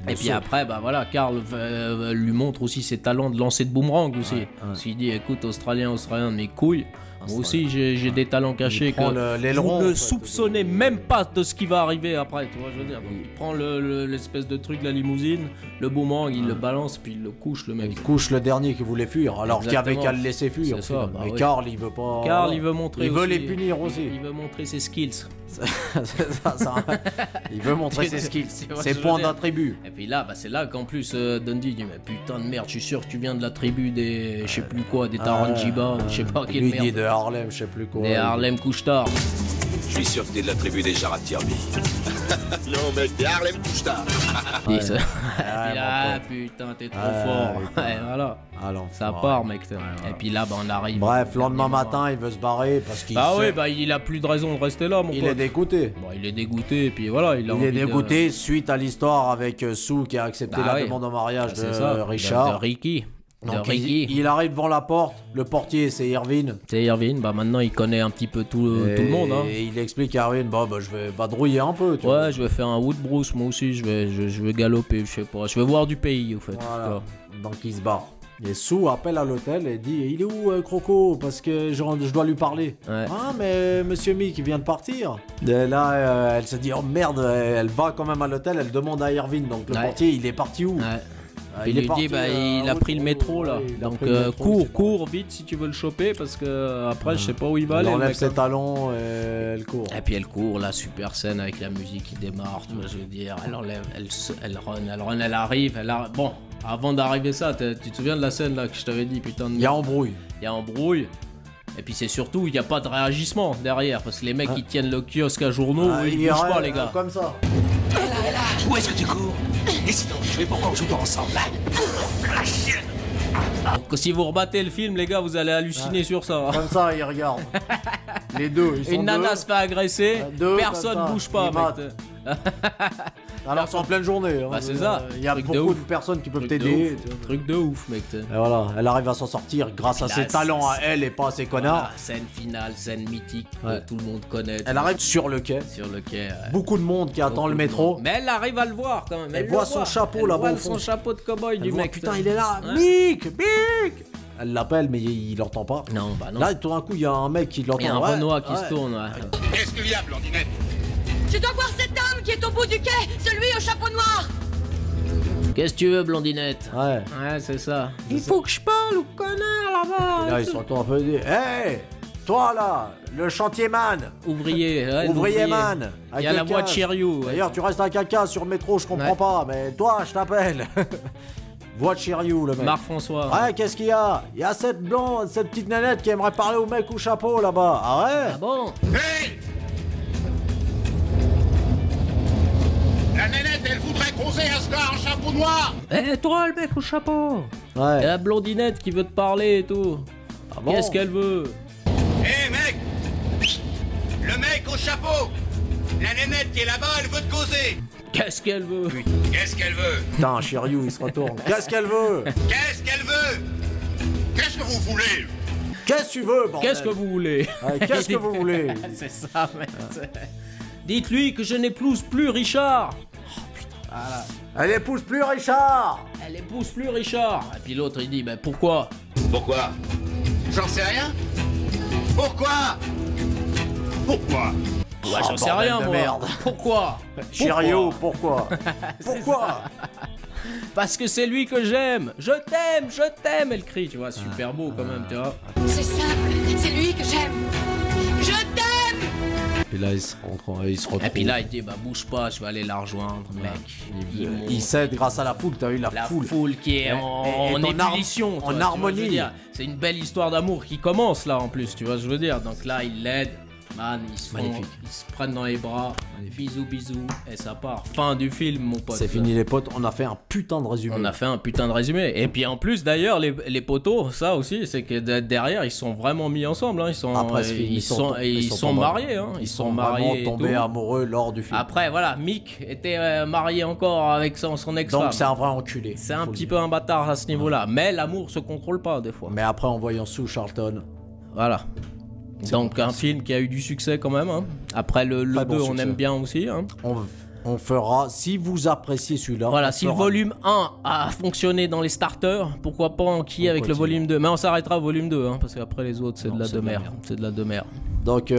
Et puis après, bah voilà, Karl lui montre aussi ses talents de lancer de boomerang aussi. S'il dit, écoute, Australien, mes couilles. Moi aussi, j'ai des talents cachés que vous ne soupçonnez même pas de ce qui va arriver après. Tu vois, je veux dire. Donc, il prend l'espèce de truc, la limousine, le boomerang, il le balance, puis il le couche, le mec. Il couche le dernier qui voulait fuir, alors qu'il y avait qu'à le laisser fuir. C'est ça, mais Karl, il veut pas. Karl, il veut montrer. Il veut les punir aussi. Il veut montrer ses skills. Il veut montrer ses skills, ses points d'attribut. Et puis là, bah, c'est là qu'en plus Dundee dit mais putain de merde, je suis sûr que tu viens de la tribu des je sais plus quoi, des Taranjiba ou je sais pas quelle merde. Lui dit de Harlem, je sais plus quoi. Des Harlem couche-tard. Je suis sûr que t'es de la tribu des Jaratirbi. Non mec, des Harlem couche-tard. Ah putain, t'es trop fort. Ouais, voilà. Ça part, mec. Et puis là, bah, on arrive. Bref, lendemain matin, il veut se barrer parce qu'il. Ah oui, bah il a plus de raison de rester là, mon pote. Il est dégoûté. Bon, il est dégoûté, et puis voilà, il est dégoûté suite à l'histoire avec Sue qui a accepté la demande en mariage de Richard. De Ricky. Donc il arrive devant la porte, le portier c'est Irvine. C'est Irvine, bah maintenant il connaît un petit peu tout le monde. Hein. Et il explique à Irvine, bah je vais vadrouiller un peu. Tu vois. Je vais faire un Woodbruce moi aussi, je vais galoper, je sais pas. Je vais voir du pays au fait. Voilà. Donc il se barre. Et Sue appelle à l'hôtel et dit, il est où Croco? Parce que je dois lui parler. Ouais. Ah mais Monsieur Mick vient de partir. Et là elle se dit, oh merde, elle va quand même à l'hôtel, elle demande à Irvine. Donc le portier il est parti où? Il lui dit il a pris le métro là, donc cours vite si tu veux le choper parce que après je sais pas où il va aller. Elle enlève ses talons et elle court. Et puis elle court, la super scène avec la musique qui démarre, tu vois, je veux dire, elle enlève, elle run, elle arrive, bon, avant d'arriver ça, tu te souviens de la scène là que je t'avais dit, putain de... Il y a embrouille. Et puis c'est surtout, il n'y a pas de réagissement derrière parce que les mecs ils tiennent le kiosque à journaux, ils bougent pas les gars. Comme ça. Où est-ce que tu cours? Et sinon, je vais pourquoi on joue pas ensemble là? La chienne. Donc si vous rebattez le film, les gars, vous allez halluciner sur ça. Comme ça, ils regardent. Les deux, ils sont une nana se fait agresser, personne bouge pas, mec. Alors c'est en pleine journée. Bah c'est ça. Il y a beaucoup de personnes qui peuvent t'aider. Truc de ouf, mec. Et voilà, elle arrive à s'en sortir grâce à ses talents à elle et pas à ses connards. Scène finale, scène mythique que tout le monde connaît. Elle arrive sur le quai. Beaucoup de monde qui attend le métro. Mais elle arrive à le voir quand même. Elle voit son chapeau là-bas. Elle voit son chapeau de cow-boy du mec. Putain, il est là. Mick. Elle l'appelle mais il l'entend pas. Non, bah non. Là tout d'un coup il y a un mec qui l'entend. Il y a un Renoir qui se tourne. Qu'est-ce qu'il y a, Blondinette? Je dois voir cet homme qui est au bout du quai, celui au chapeau noir. Qu'est-ce que tu veux, Blondinette? Ouais, c'est ça. Il faut que je parle au connard là-bas. Là, ils sont un peu dit, hey, toi là, le chantier-man. Ouvrier man. Il y a la voix de Shiryu. D'ailleurs, tu restes à caca sur le métro, je comprends pas, mais toi, je t'appelle. Voix de Shiryu, le mec. Marc-François. Ouais, qu'est-ce qu'il y a? Il y a cette petite nanette qui aimerait parler au mec au chapeau là-bas. Ah ouais? Ah bon? Hey! La nénette, elle voudrait causer à ce gars en chapeau noir. Toi, le mec au chapeau. Ouais. Et la blondinette qui veut te parler et tout. Ah bon? Qu'est-ce qu'elle veut? Mec! Le mec au chapeau! La nénette qui est là-bas, elle veut te causer. Qu'est-ce qu'elle veut? Qu'est-ce qu'elle veut? Putain, Shiryu, il se retourne. Qu'est-ce qu'elle veut? Qu'est-ce qu'elle veut? Qu'est-ce que vous voulez? Qu'est-ce que tu veux, bordel? Qu'est-ce que vous voulez? Qu'est-ce que vous voulez? C'est ça, mec. Dites-lui que je n'épouse plus Richard. Oh putain. Voilà. Elle épouse plus Richard. Elle épouse plus Richard. Et puis l'autre il dit pourquoi? Pourquoi? J'en sais rien. Pourquoi? Pourquoi? Ouais, j'en sais rien moi. Merde. Pourquoi? Shiryu, pourquoi? Pourquoi? Parce que c'est lui que j'aime. Je t'aime, elle crie, tu vois, super beau quand même, tu vois. C'est simple, c'est lui que j'aime. Je t'aime. Et là, il se retrouve. Et puis là, il dit, bah bouge pas, je vais aller la rejoindre, mec. Il cède grâce à la foule, t'as vu la foule. La foule qui est en ébullition. En harmonie. C'est une belle histoire d'amour qui commence là en plus, tu vois, je veux dire. Donc là, il l'aide. Man, ils se prennent dans les bras, bisous, et ça part. Fin du film, mon pote. C'est fini les potes, on a fait un putain de résumé. Et puis en plus, d'ailleurs, les potos, ça aussi, c'est que derrière, ils sont vraiment mis ensemble. Hein. Ils sont mariés. Hein. Ils sont mariés. Tombés amoureux lors du film. Après, voilà, Mick était marié encore avec son ex-femme. Donc c'est un vrai enculé. C'est un petit peu un bâtard à ce niveau-là. Mais l'amour se contrôle pas, des fois. Mais après, en voyant Sue Charlton. Voilà. Donc un film qui a eu du succès quand même. Hein. Après le 2, on aime bien aussi. Hein. On fera, si vous appréciez celui-là. Voilà, si le volume 1 a fonctionné dans les starters, pourquoi pas enquiller avec le volume 2. Mais on s'arrêtera au volume 2, hein, parce qu'après les autres, c'est de la demeure. C'est de la demeure. Donc,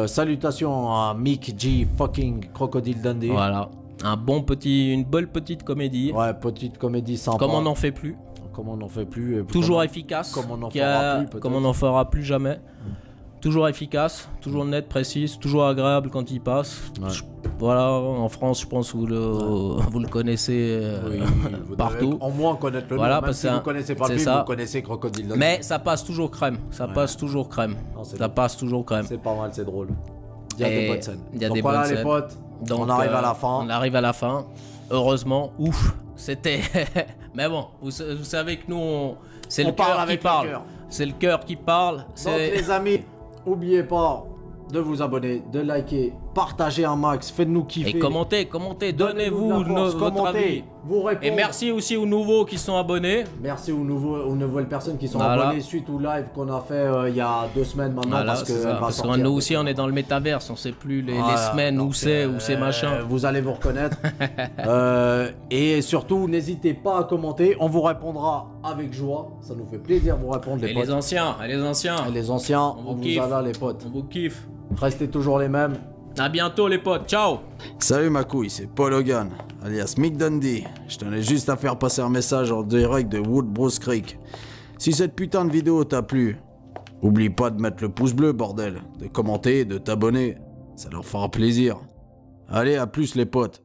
salutations à Mick G. fucking Crocodile Dundee. Voilà, une belle petite comédie. Ouais, petite comédie sympa. Comme on n'en fait plus. Toujours efficace. Comme on n'en fera plus jamais. Toujours efficace, toujours net, précise, toujours agréable quand il passe. Ouais. Voilà, en France, je pense que vous le connaissez partout. Au moins connaître le nom, voilà, même si vous ne connaissez pas le film, vous connaissez Crocodile Dundee. Mais ça passe toujours crème, passe toujours crème. Passe toujours crème. C'est pas mal, c'est drôle. Il y a des bonnes scènes. Donc voilà les potes, on arrive à la fin. On arrive à la fin. Heureusement, ouf, c'était... Mais bon, vous savez que nous, c'est le cœur qui parle. C'est le cœur qui parle. Donc les amis, n'oubliez pas de vous abonner, de liker, partagez un max, faites-nous kiffer. Et commentez, donnez-vous votre avis. Et merci aussi aux nouveaux qui sont abonnés. Merci aux nouvelles personnes qui sont abonnées suite au live qu'on a fait il y a 2 semaines maintenant. Parce que nous aussi on est dans le métaverse, on sait plus les semaines où c'est machin. Vous allez vous reconnaître. Et surtout n'hésitez pas à commenter, on vous répondra avec joie. Ça nous fait plaisir de vous répondre les potes. Les anciens, on vous a là les potes. On vous kiffe. Restez toujours les mêmes. A bientôt les potes, ciao. Salut ma couille, c'est Paul Hogan, alias Mick Dundee. Je tenais juste à faire passer un message en direct de Woodbruce Creek. Si cette putain de vidéo t'a plu, oublie pas de mettre le pouce bleu bordel, de commenter, de t'abonner, ça leur fera plaisir. Allez, à plus les potes.